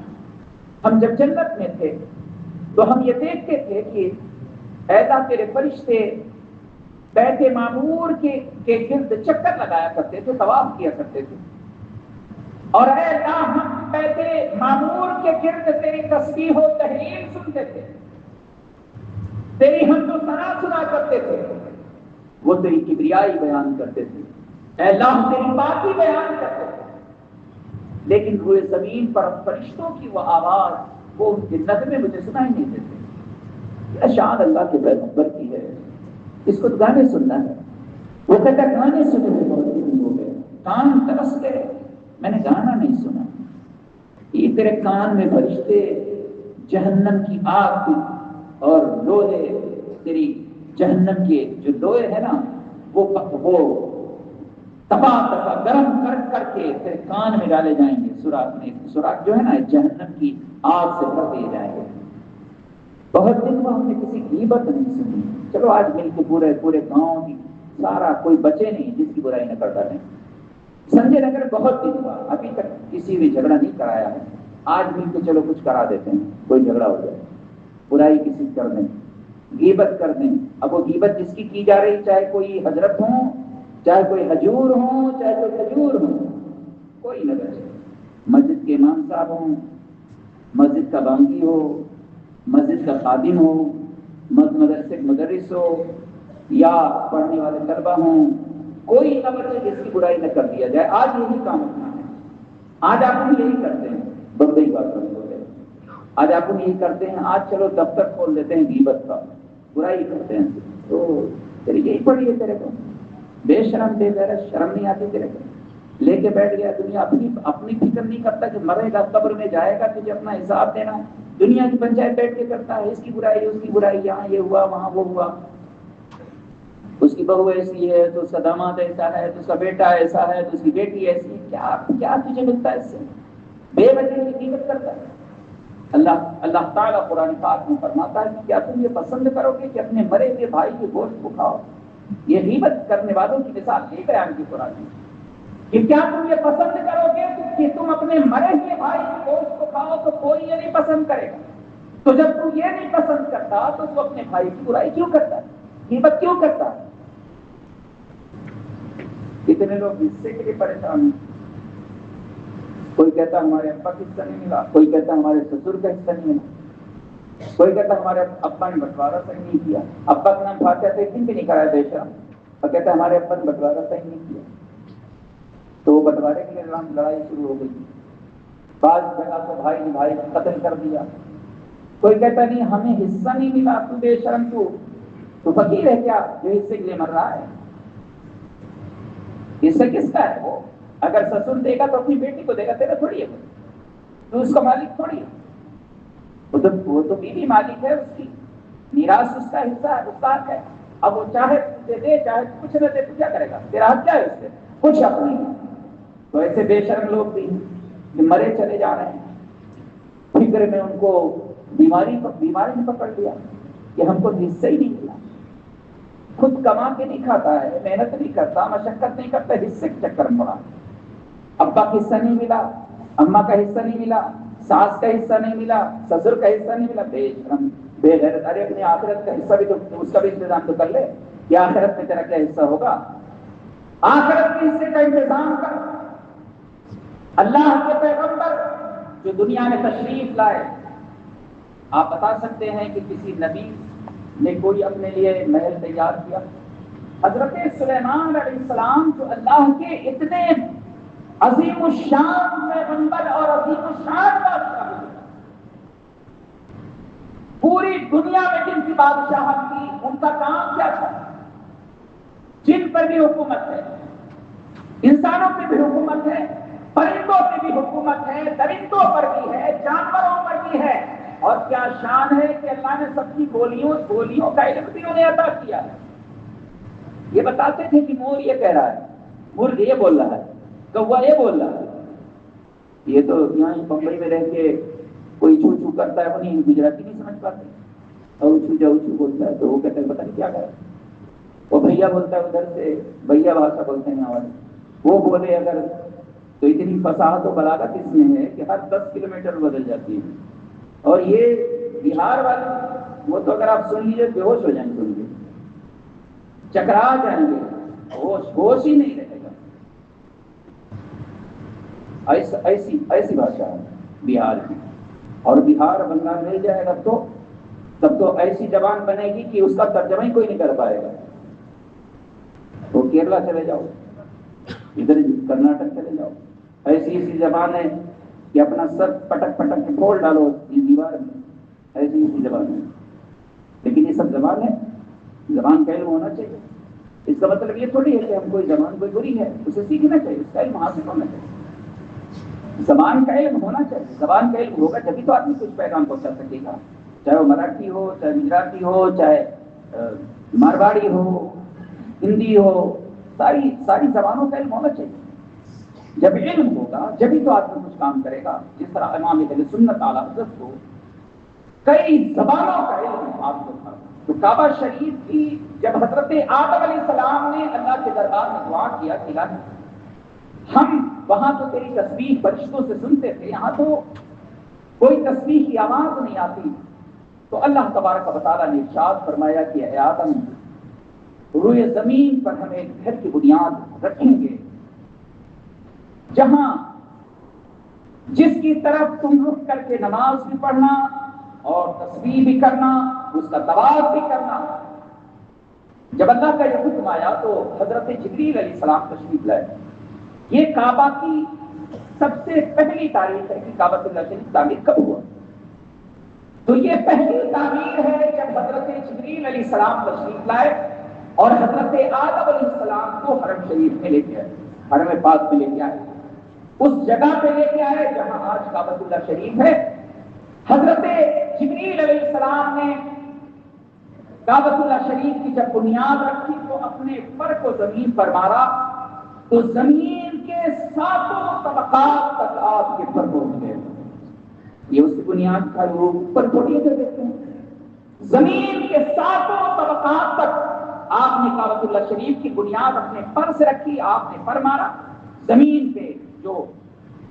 ہم جب جنت میں تھے تو ہم یہ دیکھتے تھے کہ اے اللہ تیرے فرشتے بیت معمور کے گرد چکر لگایا کرتے تھے، طواف کیا کرتے تھے، اور اے اللہ ہم بیت معمور کے گرد تیری تسبیح و تحلیل سنتے تھے، تیری حمد و ثنا سنا کرتے تھے، وہ تیری کبریائی بیان کرتے تھے، اے اللہ تیری پاکی بیان کرتے تھے، لیکن روئے زمین پر فرشتوں کی وہ آواز، وہ ان کے نغمے مجھے سنائی نہیں دیتے۔ یہ شان اللہ کے پیغمبر کی ہے، اس کو گانے سننا ہے۔ وہ کہتا ہے گانے سنے ہوئے بہت دن ہو گئے، کان ترس گئے، میں نے گانا نہیں سنا۔ یہ تیرے کان میں فرشتے جہنم کی آگ اور لوہے، تیری جہنم کے جو لوہے ہے نا وہ تباہ گرم کر کے تیرے کان میں ڈالے جائیں گے، سوراخ میں، سوراخ جو ہے نا جہنم کی آگ سے بھر دیے جائیں گے۔ بہت دن میں ہم نے کسی غیبت نہیں سنی، چلو آج مل کے پورے گاؤں کی سارا کوئی بچے نہیں جس کی برائی نہ کرتا نہیں۔ سنجے نگر بہت دن ہوا، ابھی تک کسی نے جھگڑا نہیں کرایا ہے، آج مل کے چلو کچھ کرا دیتے ہیں، کوئی جھگڑا ہو جائے، برائی کسی کر دیں، غیبت کر دیں۔ اب وہ غیبت جس کی جا رہی، چاہے کوئی حضرت ہوں، چاہے کوئی حجور ہوں، چاہے کوئی کھجور ہوں، کوئی نہ بچے۔ مسجد کے امام صاحب ہوں، مسجد کا بانگی ہو، مسجد کا خادم ہو، مدرسے کا مدرس ہو، یا پڑھنے والے طلبہ ہوں، کوئی نہ بچے جس کی برائی نہ کر دیا جائے۔ آج یہی کام اپنا ہے، آج آپ یہی کرتے ہیں، بندی بات کرتے ہیں، آج آپ یہی کرتے ہیں، آج چلو دفتر کھول دیتے ہیں غیبت کا، برائی کرتے ہیں، تو تیری یہی پڑی ہے تیرے کو، بے شرم بے غیرت، شرم نہیں آتی تیرے کو، لے کے بیٹھ گیا دنیا، اپنی فکر نہیں کرتا کہ مرے گا، قبر میں جائے گا، تجھے اپنا حساب دینا ہے، دنیا کی پنچایت بیٹھ کے کرتا ہے، اس کی برائی اس کی برائی، یہاں یہ ہوا وہاں وہ ہوا، اس کی بہو ایسی ہے تو اس کا داماد ایسا ہے تو اس کا بیٹا ایسا ہے تو اس کی بیٹی ایسی ہے، کیا تجھے ملتا ہے اس سے؟ بے وجہ کی غیبت کرتا ہے۔ اللہ تعالیٰ قرآن پاک میں فرماتا ہے کہ کیا تم یہ پسند کرو گے کہ اپنے مرے ہوئے بھائی کے گوشت کو کھاؤ؟ یہ غیبت کرنے والوں کی مثال نہیں بیان کی قرآن میں، کہ کیا تم یہ پسند کرو گے کہ تم اپنے مرے ہوئے بھائی کے گوشت کو کھاؤ؟ تو کوئی یہ نہیں پسند کرے گا۔ تو جب تم یہ نہیں پسند کرتا تو تم اپنے بھائی کی برائی کیوں کرتا ہے، غیبت کیوں کرتا ہے؟ کتنے لوگ حصے کے لیے پریشان ہیں، کوئی کہتا ہمارے ابا کا حصہ نہیں ملا، کوئی کہتا ہمارے سسر کا حصہ نہیں ملا، کوئی کہتا ہمارے ابا نے بٹوارا صحیح نہیں کیا، ابا کا نام فاتحہ سے ایک دن بھی نہیں کرایا بے شرم، اور کہتا ہمارے ابا نے بٹوارا صحیح نہیں کیا، تو وہ بٹوارے کے لیے لڑائی شروع ہو گئی، بعض جگہ تو بھائی نے بھائی قتل کر دیا، کوئی کہتا نہیں ہمیں حصہ نہیں ملا، تو بے شرم تو فقیر ہے کیا جو حصے کے لیے مر رہا ہے؟ حصہ کس کا ہے؟ وہ اگر سسر دے گا تو اپنی بیٹی کو دے گا، تیرا تھوڑی ہے، تو اس کا مالک تھوڑی ہے، وہ تو بیوی مالک ہے، اس کی میراث اس کا حصہ ہے، اس کا حق ہے۔ اب وہ چاہے دے چاہے کچھ نہ دے تو کیا کرے گا؟ تیرا حق کیا ہے اس سے؟ کچھ حق نہیں۔ تو ایسے بے شرم لوگ بھی کہ مرے چلے جا رہے ہیں، فکر میں ان کو بیماری نے پکڑ لیا کہ ہم کو حصہ ہی نہیں ملا، خود کما کے نہیں کھاتا ہے، محنت نہیں کرتا، مشقت نہیں کرتا، حصے کے چکر میں پڑا، ابا کا حصہ نہیں ملا، اماں کا حصہ نہیں ملا، ساس کا حصہ نہیں ملا، سسر کا حصہ نہیں ملا، بے شرم بے غیرت۔ ارے اپنی آخرت کا حصہ بھی تو اس کا بھی انتظام تو کر لے، کہ آخرت میں تیرا کیا حصہ ہوگا، آخرت کے حصے کا انتظام کر۔ اللہ کے پیغمبر جو دنیا میں تشریف لائے، آپ بتا سکتے ہیں کہ کسی نبی نے کوئی اپنے لیے محل تیار کیا؟ حضرت سلیمان علیہ السلام جو اللہ کے اتنے عظیم الشان پیغمبر اور عظیم الشان بادشاہ، پوری دنیا میں جن کی بادشاہت کی، ان کا کام کیا تھا؟ جن پر بھی حکومت ہے، انسانوں پہ بھی حکومت ہے، پرندوں پہ بھی حکومت ہے، درندوں پر بھی ہے، جانوروں پر بھی ہے، اور کیا شان ہے کہ اللہ نے سب کی بولیوں کا علم بھی انہیں عطا کیا ہے۔ یہ بتاتے تھے کہ مور یہ کہہ رہا ہے، مرغ یہ بول رہا ہے، کوا یہ بول رہا ہے، یہ تو یہاں بمبئی میں رہ کے کوئی چھو چھو کرتا ہے، وہ نہیں گجراتی نہیں سمجھ پاتے، اور اچھو جا اچھو بولتا ہے تو وہ کہتے ہیں پتہ نہیں کیا کرے، وہ بھیا بولتا ہے ادھر سے، بھیا بھاشا بولتے ہیں والے، وہ بولے اگر تو اتنی فصاحت و بلاغت اس میں ہے کہ ہر 10 کلومیٹر بدل جاتی ہے، اور یہ بہار والے وہ تو اگر آپ سن لیجیے بے ہوش ہو جائیں گے، سن کے چکرا جائیں گے، ہوش ہی نہیں رہے گا. ایسی بھاشا ہے بہار کی. اور بہار بنگال مل جائے گا تو تب تو ایسی زبان بنے گی کہ اس کا ترجمہ ہی کوئی نہیں کر پائے گا. تو کیرلا چلے جاؤ، ادھر کرناٹک چلے جاؤ، ایسی زبان ہے کہ اپنا سر پٹک پٹک کے کھول ڈالو اس دیوار میں، ایسی زبان ہے. لیکن یہ سب زبان ہے، زبان کا علم ہونا چاہیے. اس کا مطلب یہ تھوڑی ہے کہ ہم کوئی زبان کوئی بری ہے، اسے سیکھنا چاہیے، اس کا علم حاصل ہونا چاہیے. زبان کا علم ہونا چاہیے. زبان کا علم ہوگا جبھی تو آدمی کچھ پیغام پہنچا سکے گا، چاہے وہ مراٹھی ہو، چاہے گجراتی ہو، چاہے مارواڑی ہو، ہندی ہو، ساری زبانوں کا علم ہونا چاہیے. جب علم ہوگا جبھی تو آدمی کچھ کام کرے گا. جس طرح امام اہل سنت اعلیٰ حضرت کو کئی زبانوں کا علم حاصل تھا. تو کعبہ شریف کی جب حضرت آدم علیہ السلام نے اللہ کے دربار میں دعا کیا کہ ہم وہاں تو تیری تسبیح فرشتوں سے سنتے تھے، یہاں تو کوئی تسبیح کی آواز نہیں آتی. تو اللہ تبارک و تعالیٰ نے ارشاد فرمایا کہ اے آدم، روئے زمین پر ہم ایک گھر کی بنیاد رکھیں گے جہاں جس کی طرف تم رخ کر کے نماز بھی پڑھنا اور تسبیح بھی کرنا، اس کا طواف بھی کرنا. جب اللہ کا یہ حکم آیا تو حضرت جبریل علیہ السلام تشریف لائے. یہ کعبہ کی سب سے پہلی تاریخ ہے کہ کعبۃ اللہ شریف تعمیر کب ہوا. تو یہ پہلی تعمیر ہے جب حضرت جبریل علیہ السلام تشریف لائے اور حضرت آدم علیہ السلام کو حرم شریف میں لے کے آئے، حرم پاک میں لے کے آئے، اس جگہ پہ لے کے آئے جہاں آج کعبۃ اللہ شریف ہے. حضرت جبریل علیہ السلام نے کعبۃ اللہ شریف کی جب بنیاد رکھی تو اپنے پر کو زمین پر مارا تو زمین کے 7 طبقات تک آپ کے پر پہنچ گئے. یہ اس کی بنیاد کا لوگ اوپر تھوڑی سے دیکھتے ہیں، زمین کے 7 طبقات تک آپ نے کعبۃ اللہ شریف کی بنیاد اپنے پر سے رکھی. آپ نے پر مارا زمین پہ، جو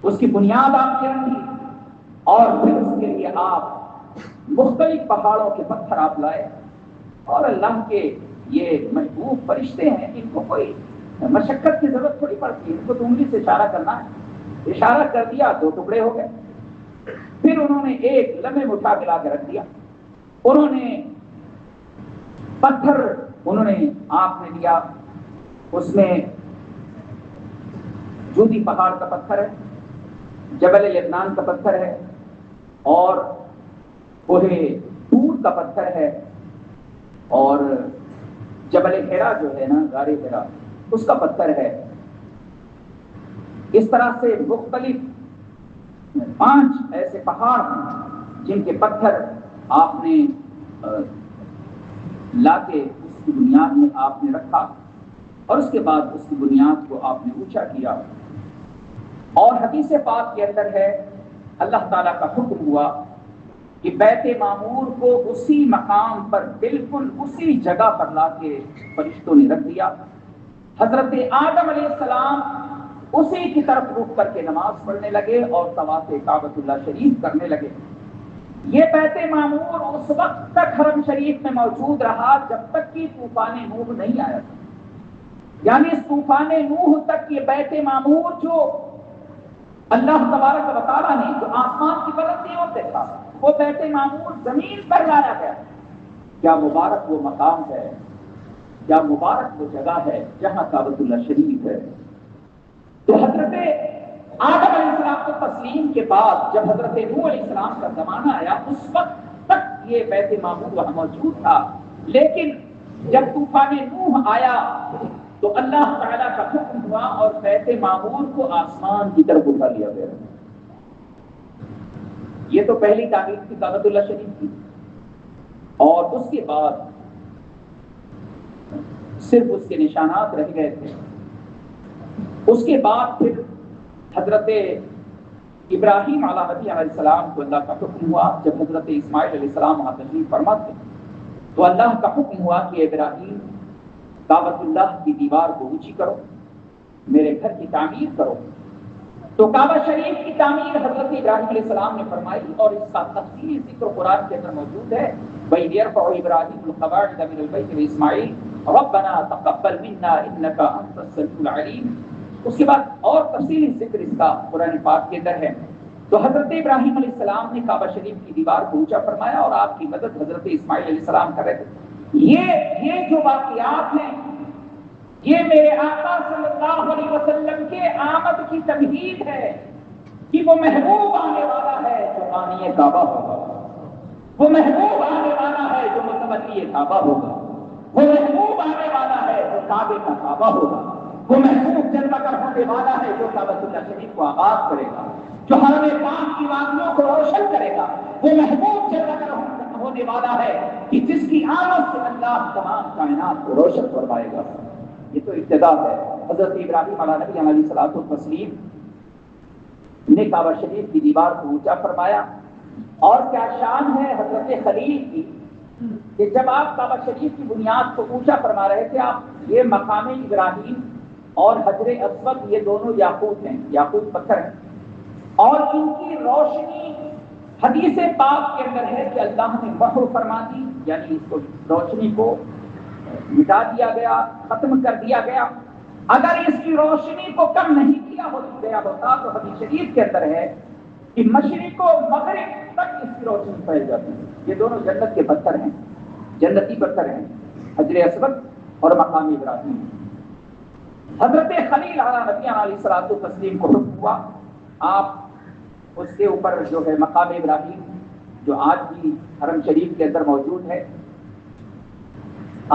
اس کی بنیاد آپ نے رکھی، اور پھر اس کے لیے آپ مختلف پہاڑوں کے پتھر آپ لائے. اور اللہ کے یہ محبوب فرشتے ہیں، ان کو کوئی مشقت کی ضرورت تھوڑی پڑتی ہے. ان کو تو انگلی سے اشارہ کرنا ہے، اشارہ کر دیا 2 ٹکڑے ہو گئے. پھر انہوں نے ایک لمبے اٹھا کے لا کے رکھ دیا. انہوں نے پتھر آپ نے لیا، اس میں جودی پہاڑ کا پتھر ہے، جبل لبنان کا پتھر ہے، اور کوہ طور کا پتھر ہے، اور جبل ہیرا جو ہے نا، غار ہیرا، اس کا پتھر ہے. اس طرح سے مختلف 5 ایسے پہاڑ ہیں جن کے پتھر آپ نے لا کے اس کی بنیاد میں آپ نے رکھا، اور اس کے بعد اس کی بنیاد کو آپ نے اونچا کیا. اور حدیث پاک کے اندر ہے اللہ تعالیٰ کا حکم ہوا کہ بیت معمور کو اسی مقام پر بالکل اسی جگہ پر لا کے فرشتوں نے رکھ دیا. حضرت آدم علیہ السلام اسی کی طرف رخ کر کے نماز پڑھنے لگے اور طواف کعبۃ اللہ شریف کرنے لگے. یہ بیت معمور اس وقت تک حرم شریف میں موجود رہا جب تک کہ طوفان نوح نہیں آیا تھا. یعنی اس طوفان نوح تک یہ بیت معمور جو اللہ تبارک و تعالیٰ نے جو آسمان کی بلندیوں سے تھا، وہ بیت معمور زمین پر لایا گیا. کیا مبارک وہ مقام ہے، کیا مبارک وہ جگہ ہے جہاں کعبۃ اللہ شریف ہے. تو حضرت آدم علیہ السلام کو تسلیم کے بعد جب حضرت نوح علیہ السلام کا زمانہ آیا، اس وقت تک یہ بیت معمور وہاں موجود تھا. لیکن جب طوفان نوح آیا تو اللہ تعالیٰ کا حکم ہوا اور بیت معمور کو آسمان کی طرف اٹھا لیا گیا. یہ تو پہلی تعمیر تھی کعبۃ اللہ شریف کی، اور اس کے بعد صرف اس کے نشانات رہ گئے تھے. اس کے بعد پھر حضرت ابراہیم علیہ السلام کو اللہ کا حکم ہوا. جب حضرت اسماعیل علیہ السلام وہاں تشریف فرما تھے تو اللہ کا حکم ہوا کہ ابراہیم کعبۃ اللہ کی دیوار کو اونچی کرو، میرے گھر کی تعمیر کرو. تو کعبہ شریف کی تعمیر حضرت ابراہیم علیہ السلام نے فرمائی اور اس کا تفصیلی ذکر قرآن کے اندر موجود ہے. وَإِذْ يَرْفَعُ إِبْرَاهِيمُ الْقَوَاعِدَ مِنَ الْبَيْتِ وَإِسْمَاعِيلُ رَبَّنَا تَقَبَّلْ مِنَّا إِنَّكَ أَنْتَ السَّمِيعُ الْعَلِيمُ. اس کے بعد اور تفصیلی ذکر اس کا قرآن پاک کے اندر ہے. تو حضرت ابراہیم علیہ السلام نے کعبہ شریف کی دیوار کو اونچا فرمایا اور آپ کی مدد حضرت اسماعیل علیہ السلام کر رہے تھے. یہ جو واقعات ہیں یہ میرے آقا صلی اللہ علیہ وسلم کے آمد کی تمہید ہے کہ وہ محبوب آنے والا ہے جو بانی کعبہ ہوگا، وہ محبوب آنے والا ہے جو متولی کعبہ ہوگا، وہ محبوب آنے والا ہے جو کعبے کا کعبہ ہوگا، وہ محبوب جلوہ گر ہونے والا ہے جو کعبۃ اللہ شریف کو آباد کرے گا، جو حرم پاک کی وادیوں کو روشن کرے گا. وہ محبوب جلوہ گر ہونے والا ہے کہ جس کی آمد سے اللہ تمام کائنات کو روشن فرمائے گا. یہ تو ابتدا ہے. حضرت ابراہیم علیہ نبی علیہ الصلوۃ والتسلیم نے کعبہ شریف کی دیوار کو اونچا فرمایا. اور کیا شان ہے حضرت خلیل کی کہ جب آپ کعبہ شریف کی بنیاد کو اونچا فرما رہے تھے، آپ یہ مقام ابراہیم اور حجر اسود یہ دونوں یاقوت ہیں، یاقوت پتھر ہیں، اور ان کی روشنی حدیث پاک کے اندر ہے کہ اللہ نے محو فرما دی، یعنی اس کو روشنی کو مٹا دیا گیا، ختم کر دیا گیا. اگر اس کی روشنی کو کم نہیں کیا گیا ہوتا تو حدیث شریف کے اندر ہے کہ مشرق و مغرب تک اس کی روشنی پھیل جاتی ہے. یہ دونوں جنت کے پتھر ہیں، جنتی پتھر ہیں، حجر اسود اور مقام ابراہیم. حضرت خلیل علیہ نبی علیہ الصلوۃ والتسلیم کو حکم ہوا آپ اس کے اوپر جو ہے مقام ابراہیم جو آج بھی حرم شریف کے اندر موجود ہے،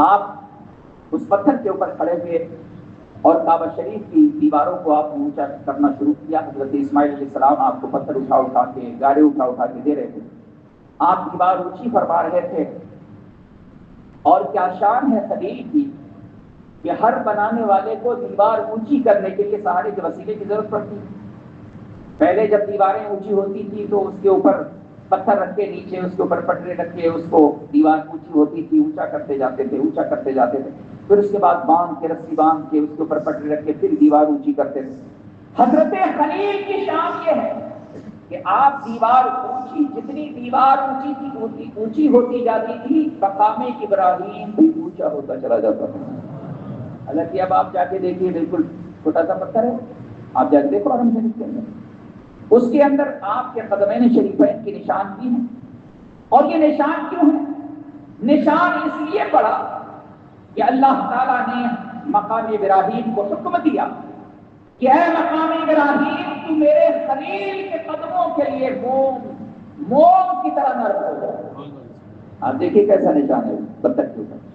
آپ اس پتھر کے اوپر کھڑے ہوئے اور کعبہ شریف کی دیواروں کو آپ نے اونچا کرنا شروع کیا. حضرت اسماعیل علیہ السلام آپ کو پتھر اٹھا کے گارے اٹھا کے دے رہے تھے. آپ دیوار اونچی فرما رہے تھے. اور کیا شان ہے خلیل کی کہ ہر بنانے والے کو دیوار اونچی کرنے کے لیے سہارے کے وسیلے کی ضرورت پڑتی. پہلے جب دیواریں اونچی ہوتی تھی تو اس کے اوپر پتھر رکھ کے نیچے اس کے اوپر پٹرے رکھ کے اس کو دیوار اونچی ہوتی تھی، اونچا کرتے جاتے تھے. پھر اس کے بعد باندھ کے رسی باندھ کے اس کے اوپر پٹرے رکھ کے پھر دیوار اونچی کرتے تھے. حضرت خلیل کی شان یہ ہے کہ آپ دیوار اونچی، جتنی دیوار اونچی تھی اونچی ہوتی جاتی تھی، مقام ابراہیم بھی اونچا ہوتا چلا جاتا تھا. حالانکہ اب آپ جا کے دیکھیے بالکل چھوٹا سا پتھر ہے، آپ جا کے دیکھو حرم شریف کے اندر، اس کے اندر آپ کے قدمین شریفین کے نشان بھی ہیں. اور یہ نشان کیوں ہے؟ نشان اس لیے پڑا کہ اللہ تعالیٰ نے مقام ابراہیم کو حکم دیا کہ اے مقام ابراہیم تو میرے خلیل کے قدموں کے لیے موم کی طرح نرم ہو جائے. آپ دیکھیے کیسا نشان ہے پتھر کے اوپر.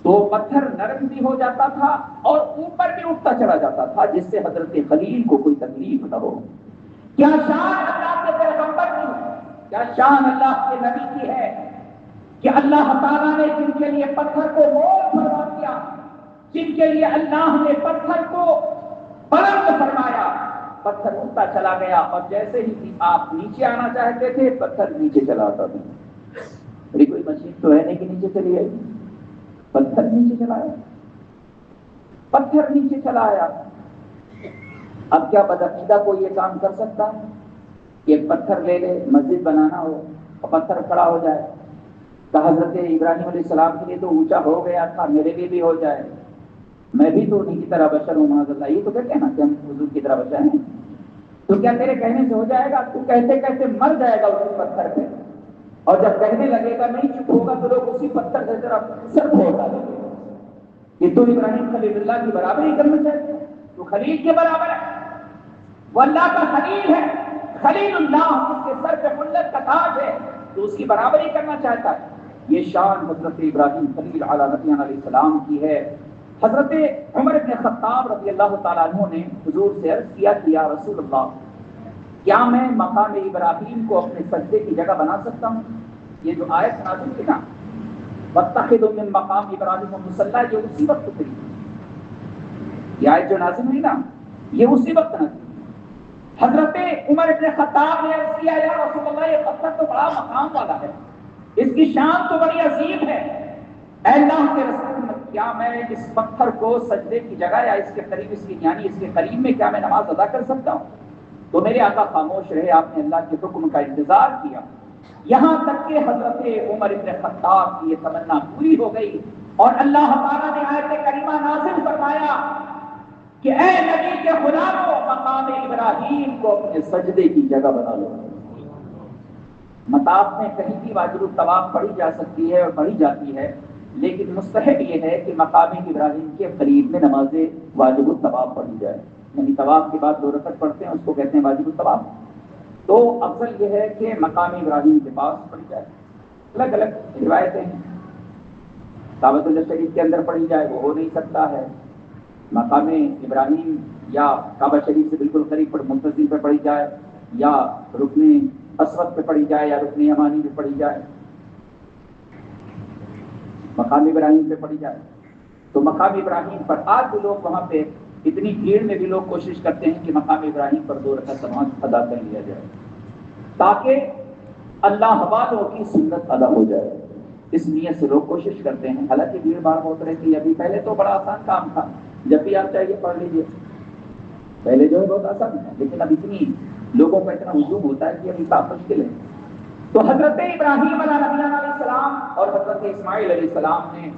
تو پتھر نرم بھی ہو جاتا تھا اور اوپر بھی اٹھتا چلا جاتا تھا جس سے حضرت خلیل کو کوئی تکلیف نہ ہو. کیا شان اللہ کے پیغمبر کی ہے، کیا شان اللہ کے نبی کی ہے کہ اللہ تعالیٰ نے جن کے لیے پتھر کو موم فرما دیا، جن کے لیے اللہ نے پتھر کو بلند فرمایا، پتھر اٹھتا چلا گیا اور جیسے ہی آپ نیچے آنا چاہتے تھے پتھر نیچے چلا آتا تھا. میری کوئی مشین تو ہے نہیں کہ نیچے چلی آئی، پتھر نیچے چلایا، پتھر نیچے چلایا. اب کیا بدعقیدہ کوئی یہ کام کر سکتا ہے کہ ایک پتھر لے لے، مسجد بنانا ہو اور پتھر کھڑا ہو جائے؟ کہ حضرت ابراہیم علیہ السلام کے لیے تو اونچا ہو گیا تھا، میرے لیے بھی ہو جائے، میں بھی تو انہیں کی طرح بشر ہوں. معاذ اللہ، یہ تو کہتے ہیں نا کہ ہم حضور کی طرح بشر ہیں. تو کیا تیرے کہنے سے ہو جائے گا؟ تو کہتے کہتے مر جائے گا اسی پتھر پہ، اور جب کہنے لگے گا نہیں چپ ہوگا تو لوگ اسی پتھر سے طرف سر پھوڑ ڈالیں گے کہ تو ابراہیم خلیل اللہ کی برابری کرنا چاہتے ہیں، تو خلیل کے برابر ہے، وہ اللہ کا خلیل ہے، خلیل اللہ اس کے سر پہ خلت کا تاج ہے، تو اس کی برابری کرنا چاہتا ہے. یہ شان حضرت ابراہیم خلیل علیہ نبی علیہ السلام کی ہے. حضرت عمر بن خطاب رضی اللہ تعالیٰ عنہ نے حضور سے عرض کیا کہ یا رسول اللہ، کیا میں مقام ابراہیم کو اپنے سجدے کی جگہ بنا سکتا ہوں؟ یہ جو آیت نازل کی نا وَاتَّخِذُوا مِن مَّقَامِ إِبْرَاهِيمَ مُصَلًّى، یہ اسی وقت اتری. یہ آیت جو نازل ہوئی نا یہ اسی وقت نازل. حضرت عمر بن خطاب نے عرض کیا یا رسول اللہ، یہ پتھر تو بڑا مقام والا ہے، اس کی شان تو بڑی عظیم ہے، اے اللہ کے رسول کیا میں اس پتھر کو سجدے کی جگہ یا اس کے قریب، اس کے یعنی اس کے قریب میں کیا میں نماز ادا کر سکتا ہوں؟ تو میرے آقا خاموش رہے، آپ نے اللہ کے حکم کا انتظار کیا، یہاں تک کہ حضرت عمر بن خطاب کی یہ تمنا پوری ہو گئی اور اللہ تعالیٰ نے آیت کریمہ نازل فرمایا کہ اے نبی کے غلاموں، مقام ابراہیم کو اپنے سجدے کی جگہ بنا لو۔ مطاف میں کہیں بھی واجب الطواف پڑھی جا سکتی ہے اور پڑھی جاتی ہے، لیکن مستحب یہ ہے کہ مقام ابراہیم کے قریب میں نماز واجب الطواف پڑھی جائے، یعنی طواف کے بعد 2 رکعت پڑھتے ہیں، اس کو کہتے ہیں واجب الطواف۔ تو افضل یہ ہے کہ مقام ابراہیم کے پاس پڑھی جائے۔ الگ الگ روایتیں ہیں، کعبۃ اللہ شریف کے اندر پڑھی جائے، وہ ہو نہیں سکتا ہے، مقام ابراہیم یا کعبہ شریف سے بالکل قریب پر منتظم پہ پڑھی جائے، یا رکن اسود پہ پڑھی جائے، یا رکن یمانی پہ پڑھی جائے، مقام ابراہیم پہ پڑھی جائے۔ تو مقام ابراہیم پر آج بھی لوگ وہاں پہ اتنی بھیڑ میں بھی لوگ کوشش کرتے ہیں کہ مقام ابراہیم پر 2 رکعت نماز ادا کر لیا جائے تاکہ اللہ والوں کی سنت ادا ہو جائے، اس نیت سے لوگ کوشش کرتے ہیں۔ حالانکہ بھیڑ بھاڑ بہت رہتی ہے، ابھی پہلے تو بڑا آسان کام تھا، جب بھی آپ چاہیے پڑھ لیجیے، پہلے جو ہے بہت آسان تھا، لیکن اب اتنی لوگوں کا اتنا ہجوم ہوتا ہے کہ ابھی کافی مشکل ہے۔ تو حضرت ابراہیم علیہ السلام اور حضرت اسماعیل علیہ السلام نے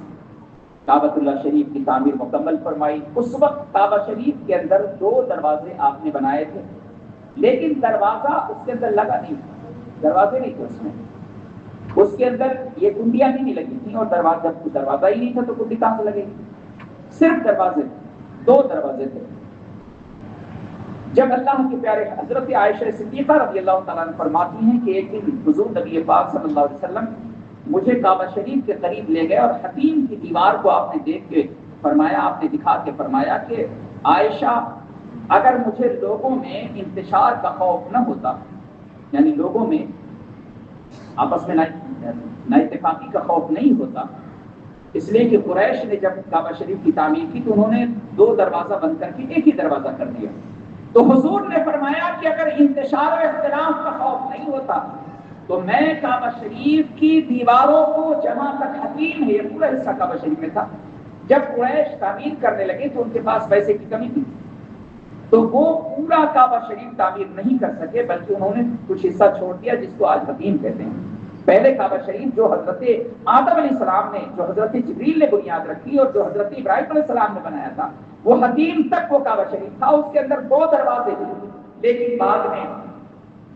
کعبۃ اللہ شریف کی تعمیر مکمل فرمائی۔ اس وقت کعبہ شریف کے اندر 2 دروازے آپ نے بنائے تھے، لیکن دروازہ اس کے اندر لگا نہیں تھا، دروازے نہیں تھے اس میں، اس کے اندر یہ کنڈیاں نہیں لگی تھیں، اور جب دروازہ ہی نہیں تھا تو کنڈی کہاں سے لگے گی؟ صرف دروازے، 2 دروازے تھے۔ جب اللہ کے پیارے حضرت عائشہ صدیقہ رضی اللہ تعالیٰ عنہ فرماتی ہیں کہ ایک دن حضور نبی پاک صلی اللہ علیہ وسلم مجھے کعبہ شریف کے قریب لے گئے اور حتیم کی دیوار کو آپ نے دیکھ کے فرمایا، آپ نے دکھا کے فرمایا کہ عائشہ، اگر مجھے لوگوں میں انتشار کا خوف نہ ہوتا، یعنی لوگوں میں آپس میں نا اتفاقی کا خوف نہیں ہوتا، اس لیے کہ قریش نے جب کعبہ شریف کی تعمیر کی تو انہوں نے 2 دروازہ بند کر کے ایک ہی دروازہ کر دیا، تو حضور نے فرمایا کہ اگر انتشار و اختلاف کا خوف نہیں ہوتا تو میں کعبہ شریف کی دیواروں کو جہاں تک حتیم ہے، یہ پورا حصہ کعبہ شریف میں تھا، جب قریش تعمیر کرنے لگے تو ان کے پاس پیسے کی کمی تھی، تو وہ پورا کعبہ شریف تعمیر نہیں کر سکے، بلکہ انہوں نے کچھ حصہ چھوڑ دیا جس کو آج حتیم کہتے ہیں۔ پہلے کعبہ شریف جو حضرت آدم علیہ السلام نے، جو حضرت جبریل نے بنیاد رکھی اور جو حضرت ابراہیم علیہ السلام نے بنایا تھا، وہ حتیم تک وہ کعبہ شریف تھا، اس کے اندر 2 دروازے تھے، لیکن بعد میں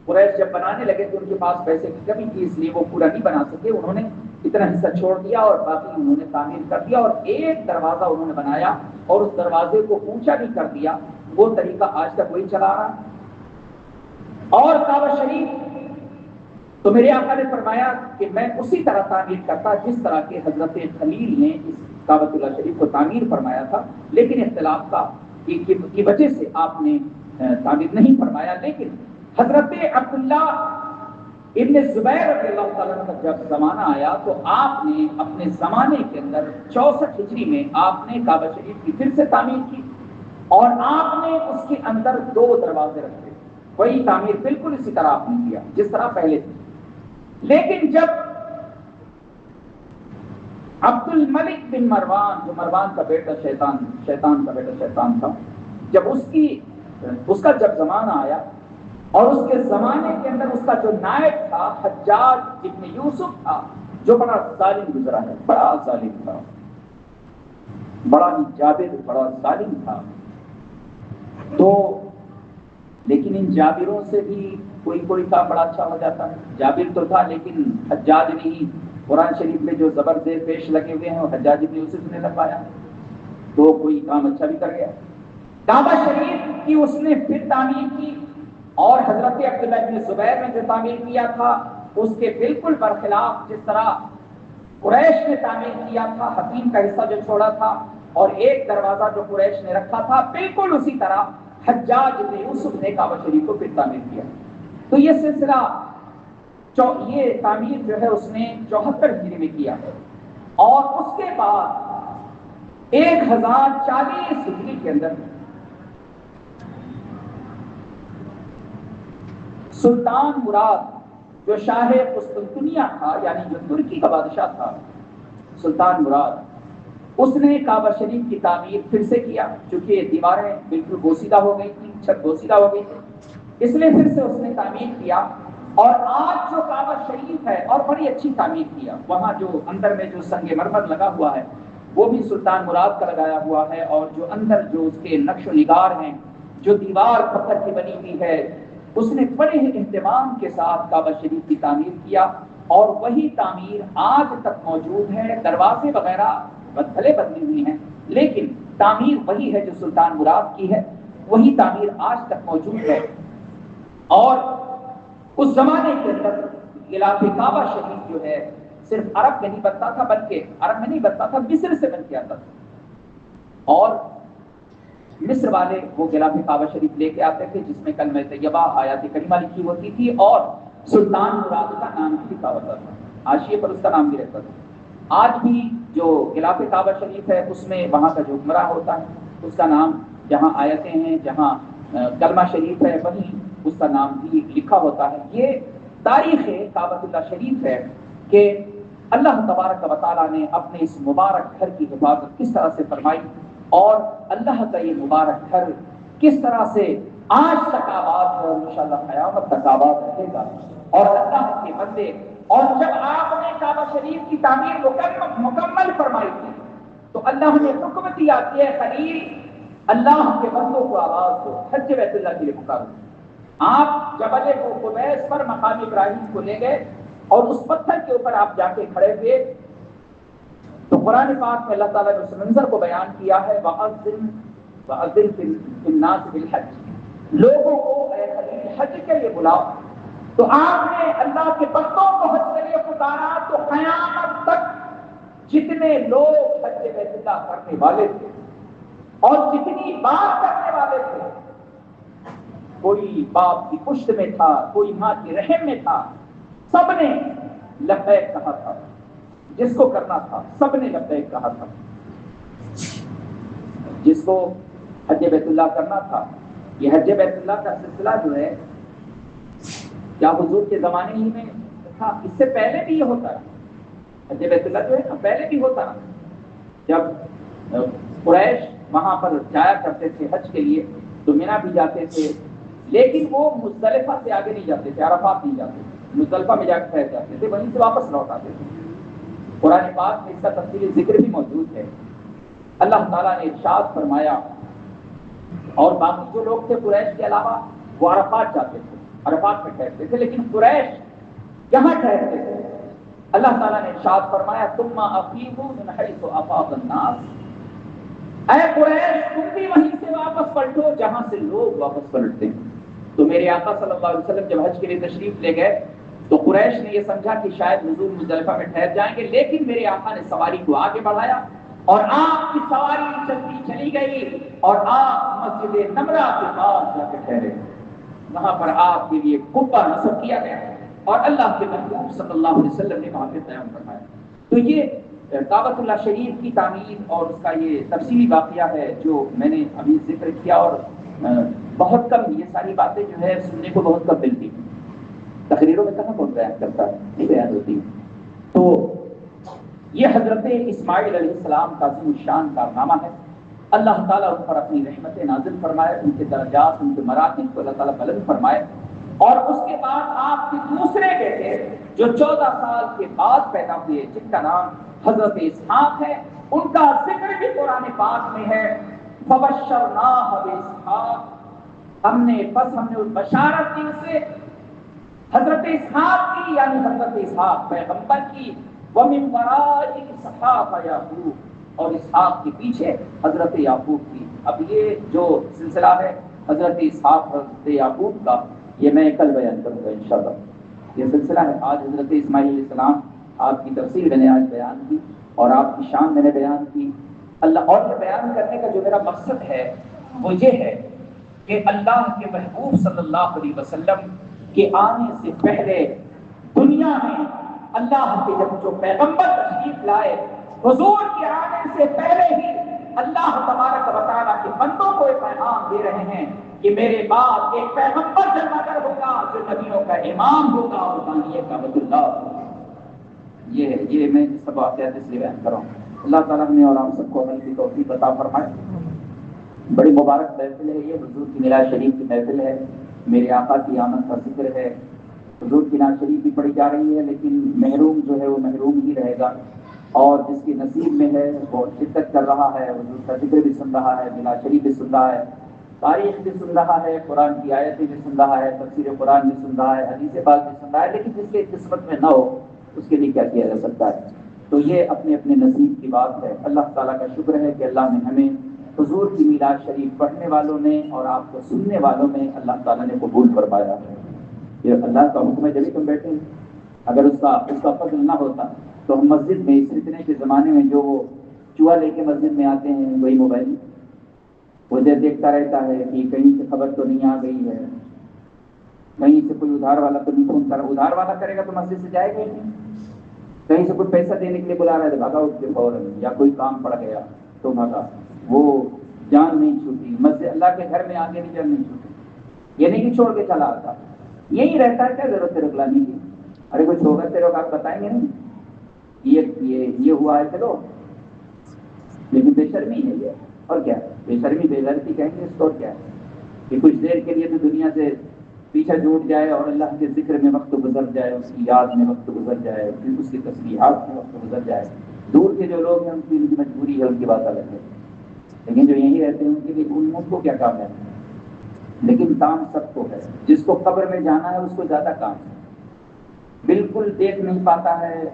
قریش جب بنانے لگے تو ان کے پاس پیسے کی کمی تھی، اس لیے وہ پورا نہیں بنا سکے، انہوں نے اتنا حصہ چھوڑ دیا اور باقی انہوں نے تعمیر کر دیا، اور ایک دروازہ انہوں نے بنایا اور اس دروازے کو اونچا بھی کر دیا۔ وہ طریقہ آج تک وہی چلا رہا ہے۔ اور کعبہ شریف تو میرے آقا نے فرمایا کہ میں اسی طرح تعمیر کرتا جس طرح کے حضرت خلیل نے اس کعبۃ اللہ شریف کو تعمیر فرمایا تھا، لیکن اختلاف کی وجہ سے آپ نے تعمیر نہیں فرمایا۔ لیکن حضرت عبداللہ ابن زبیر رضی اللہ تعالیٰ کا جب زمانہ آیا تو آپ نے اپنے زمانے کے اندر 64 ہجری میں آپ نے کعبہ شریف کی پھر سے تعمیر کی، اور آپ نے اس کے اندر 2 دروازے رکھے، وہی تعمیر بالکل اسی طرح آپ نے کیا جس طرح پہلے تھی۔ لیکن جب عبد الملک بن مروان، جو مروان کا بیٹا شیطان کا بیٹا شیطان تھا، جب اس کا جب زمانہ آیا اور اس کے زمانے کے اندر اس کا جو نائب تھا حجاج ابن یوسف تھا، جو بڑا ظالم گزرا ہے، بڑا ظالم تھا، بڑا ہی جابر، بڑا ظالم تھا، تو لیکن ان جابروں سے بھی کوئی کام بڑا اچھا ہو جاتا ہے۔ جابر تو تھا لیکن حجاج نہیں، قرآن شریف میں جو زبردست پیش لگے ہوئے ہیں وہ حجاج ابن یوسف نے لگوایا، تو کوئی کام اچھا بھی کر گیا۔ کعبہ شریف کی اس نے پھر تعمیر کی، اور حضرت عبداللہ ابن زبیر نے جو تعمیر کیا تھا اس کے بالکل برخلاف جس طرح قریش نے تعمیر کیا تھا، حتیم کا حصہ جو چھوڑا تھا اور ایک دروازہ جو قریش نے رکھا تھا، بالکل اسی طرح حجاج ابن یوسف نے کعبہ شریف کو پھر تعمیر کیا۔ تو یہ سلسلہ یہ تعمیر جو ہے اس نے 74 ہجری میں کیا، اور اس کے بعد 1040 ہجری کے اندر سلطان مراد جو شاہ قسطنطنیہ تھا، یعنی جو ترکی کا بادشاہ تھا، سلطان مراد، اس نے کعبہ شریف کی تعمیر پھر سے کیا، چونکہ دیواریں بالکل بوسیدہ ہو گئی تھی، چھت بوسیدہ ہو گئی تھی، اس لیے پھر سے اس نے تعمیر کیا، اور آج جو کعبہ شریف ہے اور بڑی اچھی تعمیر کیا، وہاں جو اندر میں جو سنگ مرمر لگا ہوا ہے وہ بھی سلطان مراد کا لگایا ہوا ہے، اور جو اندر جو اس کے نقش و نگار ہیں، جو دیوار پتھر کی بنی ہوئی ہے، اس نے بڑے ہی اہتمام کے ساتھ کعبہ شریف کی تعمیر کیا، اور وہی تعمیر آج تک موجود ہے۔ دروازے وغیرہ بھلے بدلی ہوئی ہیں لیکن تعمیر وہی ہے جو سلطان مراد کی ہے، وہی تعمیر آج تک موجود ہے۔ اور اس زمانے کے اندر غلاف کعبہ شریف جو ہے صرف عرب میں نہیں بنتا تھا، بلکہ عرب میں نہیں بنتا تھا، مصر سے بن کے آتا تھا، اور مصر والے وہ غلاف کعبہ شریف لے کے آتے تھے جس میں کلمہ طیبہ آیات کریمہ لکھی ہوتی تھی، اور سلطان مراد کا نام بھی لکھا ہوتا تھا، حاشیے پر اس کا نام بھی رہتا تھا۔ آج بھی جو غلاف کعبہ شریف ہے اس میں وہاں کا جو حکمراں ہوتا ہے اس کا نام، جہاں آیتیں ہیں، جہاں کلمہ شریف ہے، وہیں اس کا نام بھی لکھا ہوتا ہے۔ یہ تاریخ کعبۃ اللہ شریف ہے کہ اللہ تبارک و تعالیٰ نے اپنے اس مبارک گھر کی حفاظت کس طرح سے فرمائی، اور اللہ کا یہ مبارک گھر کس طرح سے آج تک آباد ہے اور انشاءاللہ قیامت تک آباد رہے گا۔ اور اللہ کے بندے، اور جب آپ نے کعبہ شریف کی تعمیر مکمل فرمائی تھی تو اللہ نے حکم دیا کہ خلیل اللہ کے بندوں کو آواز دو، حج بیت اللہ کے لیے پکارو۔ آپ جبل قبیس پر مقام ابراہیم کو لے گئے اور اس پتھر کے اوپر آپ جا کے کھڑے ہوئے تو قرآن پاک میں اللہ تعالیٰ نے اس منظر کو بیان کیا ہے، وَأَذِّن فِي النَّاسِ بِالْحَجِّ، لوگوں کو اے خلیل حج کے لیے بلاؤ۔ تو آپ نے اللہ کے بندوں کو حج کے لیے پکارا تو قیامت تک جتنے لوگ حج بیت اللہ کرنے والے تھے اور جتنی بات کرنے والے تھے، کوئی باپ کی پشت میں تھا، کوئی ماں کی رحم میں تھا، سب نے لبیک کہا تھا، جس کو کرنا تھا سب نے لبیک کہا تھا۔ جس کو حج بیت اللہ کرنا تھا، یہ حج بیت اللہ کا سلسلہ جو ہے کیا حضور کے زمانے ہی میں تھا؟ اس سے پہلے بھی یہ ہوتا ہے، حج بیت اللہ جو ہے پہلے بھی ہوتا، جب قریش وہاں پر جایا کرتے تھے حج کے لیے تو مینا بھی جاتے تھے، لیکن وہ مزدلفہ سے آگے نہیں جاتے تھے، عرفات نہیں جاتے تھے، مزدلفہ میں جا کے ٹھہر جاتے تھے، وہیں سے واپس لوٹ آتے تھے۔ قرآن پاک میں اس کا تفصیلی ذکر بھی موجود ہے۔ اللہ تعالیٰ نے ارشاد فرمایا، اور باقی جو لوگ تھے قریش کے علاوہ وہ عرفات جاتے تھے، عرفات میں ٹھہرتے تھے، لیکن قریش کہاں ٹھہرتے تھے؟ اللہ تعالیٰ نے ارشاد فرمایا ثم افیضوا من حیث افاض الناس، اے قریش تم بھی وہیں سے واپس پلٹو جہاں سے لوگ واپس پلٹتے ہیں۔ تو میرے آقا صلی اللہ علیہ وسلم جب حج کے لیے تشریف لے گئے تو قریش نے یہ سمجھا کہ شاید حضور مزدلفہ میں ٹھہر جائیں گے، لیکن میرے آقا نے سواری کو آگے بڑھایا اور آپ کی سواری چلتی چلی گئی اور آپ مسجد نمرہ کے پاس جا کے ٹھہرے، وہاں پر آپ کے لیے قبہ نصب کیا گیا اور اللہ کے محبوب صلی اللہ علیہ وسلم نے وہاں پہ قیام فرمایا۔ تو یہ کعبۃ اللہ شریف کی تعمیر اور اس کا یہ تفصیلی واقعہ ہے جو میں نے ابھی ذکر کیا، اور بہت کم یہ ساری باتیں جو ہے سننے کو بہت کم ملتی، تقریروں میں کہاں کون بیان کرتا ہے، نہیں بیان ہوتی۔ تو یہ حضرت اسماعیل علیہ السلام کا عظیم الشان کارنامہ ہے، اللہ تعالیٰ ان پر اپنی رحمت نازل فرمائے، ان کے درجات، ان کے مراتب کو اللہ تعالیٰ بلند فرمائے۔ اور اس کے بعد آپ کے دوسرے بیٹے جو 14 سال کے بعد پیدا ہوئے، جن کا نام حضرت اسحاق ہے، ان کا ذکر بھی قرآن پاک میں ہے، فبشرناہ باسحاق، ہم نے بشارت دی اسے حضرت اسحاق کی، یعنی حضرت اسحاق پیغمبر کی، ومن وراء اسحاق یعقوب، اور اسحاق کے پیچھے حضرت یعقوب کی۔ اب یہ جو سلسلہ ہے حضرت اسحاق حضرت یعقوب کا، یہ میں کل بیان کروں گا انشاءاللہ۔ یہ سلسلہ ہے، آج حضرت اسماعیل علیہ السلام آپ کی تفصیل میں نے آج بیان کی اور آپ کی شان میں نے بیان کی۔ اللہ، اور یہ بیان کرنے کا جو میرا مقصد ہے وہ یہ ہے کہ اللہ کے محبوب صلی اللہ علیہ وسلم کے آنے سے پہلے دنیا میں اللہ کے جب جو پیغمبر تشریف لائے، حضور کے آنے سے پہلے ہی اللہ تبارک و تعالیٰ کے بندوں کو ایک پیغام دے رہے ہیں کہ میرے بعد ایک پیغمبر جلوگر ہوگا جو نبیوں کا امام ہوگا اور بانی کعبۃ اللہ ہوگا۔ یہ میں سب واقعات اس لیے بیان کر رہا ہوں۔ اللہ تعالیٰ نے اور ہم سب کو عمل کی توفیق عطا فرمائے۔ بڑی مبارک محفل ہے یہ، حضور کی میلاد شریف کی محفل ہے، میرے آقا کی آمد کا ذکر ہے، حضور کی نعت شریف بھی پڑھی جا رہی ہے، لیکن محروم جو ہے وہ محروم ہی رہے گا، اور جس کی نصیب میں ہے وہ شرکت کر رہا ہے، حضور کا ذکر بھی سن رہا ہے، نعت شریف بھی سن رہا ہے، تاریخ بھی سن رہا ہے، قرآن کی آیتیں بھی سن رہا ہے، تفسیر قرآن بھی سن رہا ہے، حدیث پاک بھی سن رہا ہے، لیکن جس کے قسمت میں نہ ہو اس کے لیے کیا کیا جا سکتا ہے؟ تو یہ اپنے اپنے نصیب کی بات ہے۔ اللہ تعالیٰ کا شکر ہے کہ اللہ نے ہمیں حضور کی میلاد شریف پڑھنے والوں نے اور آپ کو سننے والوں میں اللہ تعالیٰ نے قبول فرمایا ہے۔ یہ اللہ کا حکم ہے، جبھی تم بیٹھے ہیں۔ اگر اس کا فضل نہ ہوتا تو ہم مسجد میں اس فتنے کے زمانے میں جو وہ چوہا لے کے مسجد میں آتے ہیں، وہی موبائل وہ دیکھتا رہتا ہے کہ کہیں سے خبر تو نہیں آ گئی ہے، کہیں سے کوئی ادھار والا تو نہیں فون کر رہا، ادھار والا کرے گا تو مسجد سے جائے گا ہی نہیں، کہیں سے کوئی پیسہ دینے کے لیے بلا رہا ہے تو بھاگا اٹھ کے فوراً، یا کوئی کام پڑ گیا تو بھاگا، وہ جان نہیں چھوٹی، مسجد اللہ کے گھر میں آگے بھی جان نہیں چھوٹی، یہ نہیں کہ چھوڑ کے چلا آتا، یہی رہتا ہے، کیا ضرورت ہے رکلانے کی؟ ارے کچھ ہوگا تیرے کو آپ بتائیں گے نہیں یہ ہوا ہے، چلو، لیکن بے شرمی ہے یہ، اور کیا بے شرمی بے غیرتی کہیں گے اس کو، اور کیا ہے کہ کچھ دیر کے لیے تو دنیا سے پیچھا چھوٹ جائے اور اللہ کے ذکر میں وقت گزر جائے، اس کی یاد میں وقت گزر جائے، پھر اس کی تسبیحات میں وقت گزر جائے۔ دور کے جو لوگ ہیں ان کی مجبوری ہے، ان کی بات الگ ہے، لیکن جو یہیں رہتے ہیں ان کے لیے ان کو کیا کام ہے؟ لیکن کام سب کو ہے، جس کو قبر میں جانا ہے اس کو زیادہ کام ہے، بالکل دیکھ نہیں پاتا ہے،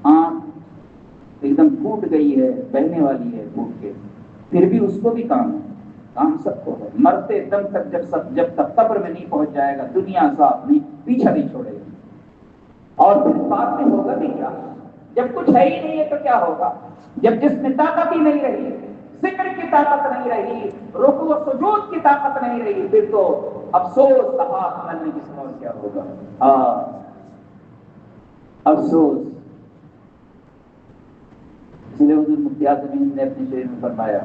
آنکھ ایک دم پھوٹ گئی ہے، بہنے والی ہے پھوٹ کے، پھر بھی اس کو بھی کام ہے، کام سب کو ہے۔ مرتے دم تک جب تک قبر میں نہیں پہنچ جائے گا، دنیا ساتھ نہیں پیچھا نہیں چھوڑے گا، اور پھر بعد میں ہوگا بھی کیا؟ جب کچھ ہے ہی نہیں ہے تو کیا ہوگا؟ جب جس میں طاقت ہی نہیں رہی، ذکر کی طاقت نہیں رہی، رکوع و سجود کی طاقت نہیں رہی، پھر تو افسوس صفحات ملنے کی سوال کیا ہوگا؟ افسوس۔ اس لیے حضور مفتی اعظم نے اپنے شعر میں فرمایا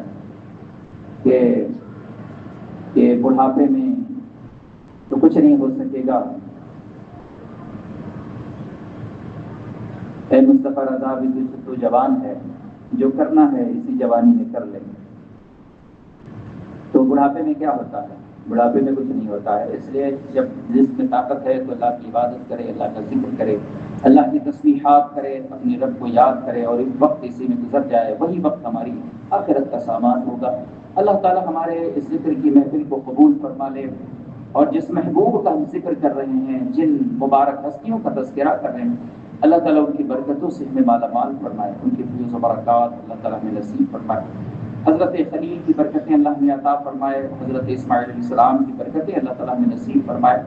کہ بڑھاپے میں تو کچھ نہیں ہو سکے گا، اے مصطفیٰ رضا بھی تو جوان ہے، جو کرنا ہے اسی جوانی میں کر لیں۔ تو بڑھاپے میں کیا ہوتا ہے؟ بڑھاپے میں کچھ نہیں ہوتا ہے، اس لیے جب جس میں طاقت ہے تو اللہ کی عبادت کرے، اللہ کا ذکر کرے، اللہ کی تسبیحات کرے، اپنے رب کو یاد کرے، اور ایک وقت اسی میں گزر جائے، وہی وقت ہماری آخرت کا سامان ہوگا۔ اللہ تعالیٰ ہمارے اس ذکر کی محفل کو قبول فرما لے، اور جس محبوب کا ہم ذکر کر رہے ہیں، جن مبارک ہستیوں کا تذکرہ کر رہے ہیں، اللہ تعالیٰ ان کی برکتوں سے ہمیں مالا مال فرمائے، ان کی فیض و برکات اللہ تعالیٰ ہمیں نصیب فرمائے۔ حضرت خلیل کی برکتیں اللہ ہمیں عطا فرمائے، حضرت اسماعیل علیہ السلام کی برکتیں اللہ تعالیٰ ہمیں نصیب فرمائے،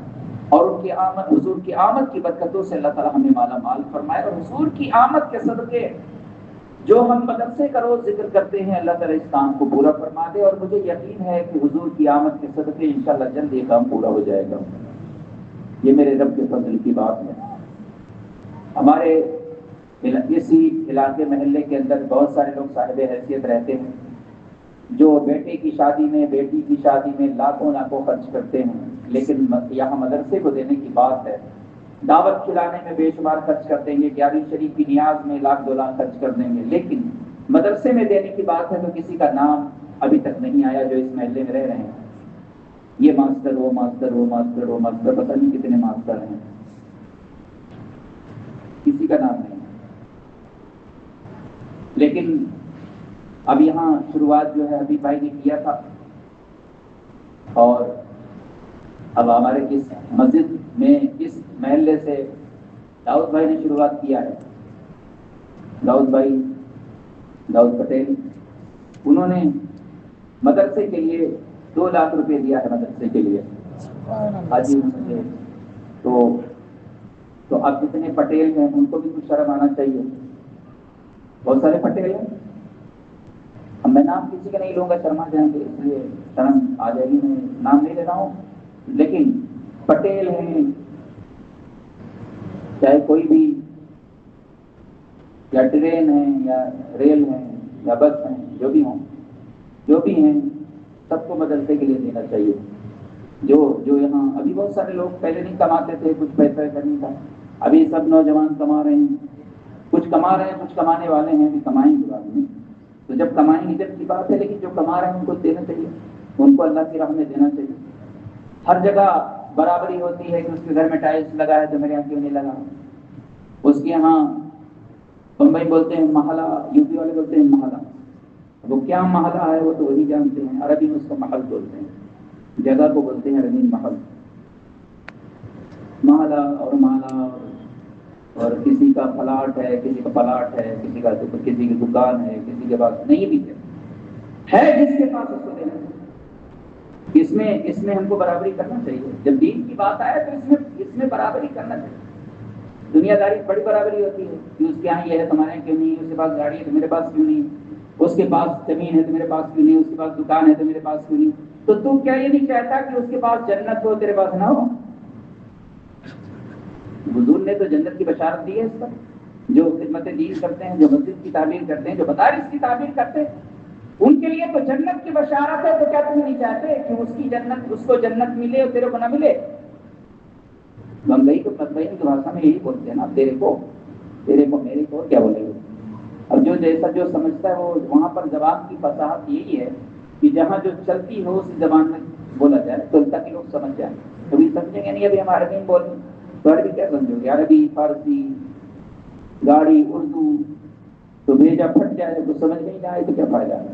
اور ان کی آمد، حضور کی آمد کی برکتوں سے اللہ تعالیٰ ہمیں مالا مال فرمائے، اور حضور کی آمد کے صدقے جو ہم مدرسے کا روز ذکر کرتے ہیں، اللہ تعالیٰ اس کام کو پورا فرما دے، اور مجھے یقین ہے کہ حضور کی آمد کے صدقے انشاءاللہ جلد یہ کام پورا ہو جائے گا۔ یہ میرے رب کے فضل کی بات ہے۔ ہمارے اسی علاقے محلے کے اندر بہت سارے لوگ صاحب حیثیت رہتے ہیں، جو بیٹے کی شادی میں، بیٹی کی شادی میں لاکھوں خرچ کرتے ہیں، لیکن یہاں مدرسے کو دینے کی بات ہے، دعوت کھلانے میں بے شمار خرچ کر دیں گے، 11ویں شریف کی نیاز میں لاکھ 2 لاکھ خرچ کر دیں گے، لیکن مدرسے میں دینے کی بات ہے تو کسی کا نام ابھی تک نہیں آیا جو اس محلے میں رہ رہے ہیں۔ یہ ماسٹر، وہ ماسٹر، وہ ماسٹر، وہ ماسٹر، پتہ نہیں کتنے ماسٹر ہیں، کسی کا نام نہیں۔ لیکن اب یہاں شروعات جو ہے حبیب بھائی نے کیا تھا، اور اب ہمارے اس مسجد میں اس محلے سے داؤد بھائی نے شروعات کیا ہے، داؤد بھائی، داؤد پٹیل، انہوں نے مدرسے کے لیے 2 لاکھ روپے دیا ہے، مدرسے کے لیے حاجی سے۔ تو اب جتنے پٹیل ہیں ان کو بھی کچھ شرم آنا چاہیے، بہت سارے پٹیل ہیں، اب میں نام کسی کا نہیں لوں گا، شرما جائیں گے، اس لیے شرم آ جائے گی، میں نام نہیں لے رہا ہوں، لیکن پٹیل ہیں، چاہے کوئی بھی، یا ٹرین ہیں، یا ریل ہیں، یا بس ہیں، جو بھی ہیں، سب کو مدرسے کے لیے دینا چاہیے۔ جو یہاں ابھی بہت سارے لوگ پہلے نہیں کماتے تھے، کچھ پیسہ نہیں تھا، ابھی سب نوجوان کما رہے ہیں، کچھ کما رہے ہیں، کچھ کمانے والے ہیں، بھی کمائیں گے بعد میں، تو جب کمائیں گے جب کی بات ہے، لیکن جو کما رہے ہیں ان کو دینا چاہیے، ان کو اللہ کی راہ میں دینا چاہیے۔ ہر جگہ برابری ہوتی ہے کہ اس کے گھر میں ٹائلس لگا ہے تو میرے یہاں کیوں نہیں لگا. اس کے یہاں بمبئی بولتے ہیں محلہ، یو پی والے بولتے ہیں محلہ. وہ کیا محلہ ہے وہ تو وہی جانتے ہیں. عربی میں اس کو محل بولتے ہیں، جگہ کو بولتے ہیں عربی محل. محلہ اور محلہ اور کسی کا پلاٹ ہے، کسی کا پلاٹ ہے، کسی کی دکان ہے، کسی کے پاس نہیں بھی ہے جس کے پاس اس کو دینا چاہیے. اس میں ہم کو برابری کرنا چاہیے. جب دین کی بات آئے تو اس میں برابری کرنا چاہیے. دنیا داری بڑی برابری ہوتی ہے کہ اس کے یہاں یہ ہے تمہارے یہاں کیوں نہیں، اس کے پاس گاڑی ہے تو میرے پاس کیوں نہیں، اس کے پاس زمین ہے تو میرے پاس کیوں نہیں، اس کے پاس دکان ہے تو میرے پاس کیوں نہیں. تو کیا یہ نہیں چاہتا کہ اس کے پاس جنت ہو تیرے پاس نہ ہو؟ حضور نے تو جنت کی بشارت دی ہے اس پر. جو خدمت دین کرتے ہیں، جو مسجد کی تعمیر کرتے ہیں، جو مدارس کی تعمیر کرتے ہیں، ان کے لیے تو جنت کی بشارت ہے. تو کیا تم نہیں چاہتے کہ اس کو جنت ملے اور تیرے کو نہ ملے؟ بمبئی کی بھاشا میں یہی بولتے ہیں نا، تیرے کو میرے کو کیا بولے گا. اب جو سمجھتا ہے وہ وہاں پر زبان کی فصاحت یہی ہے کہ جہاں جو چلتی ہو اسی زبان میں بولا جائے تو تاکہ لوگ سمجھ جائیں. کبھی سمجھیں گے نہیں. ابھی ہم عربی میں بولیں تو عربی کیا سمجھو گے؟ عربی، فارسی، گاڑی، اردو تو بھیجا پھٹ جائے تو سمجھ نہیں آئے تو کیا فائدہ ہے.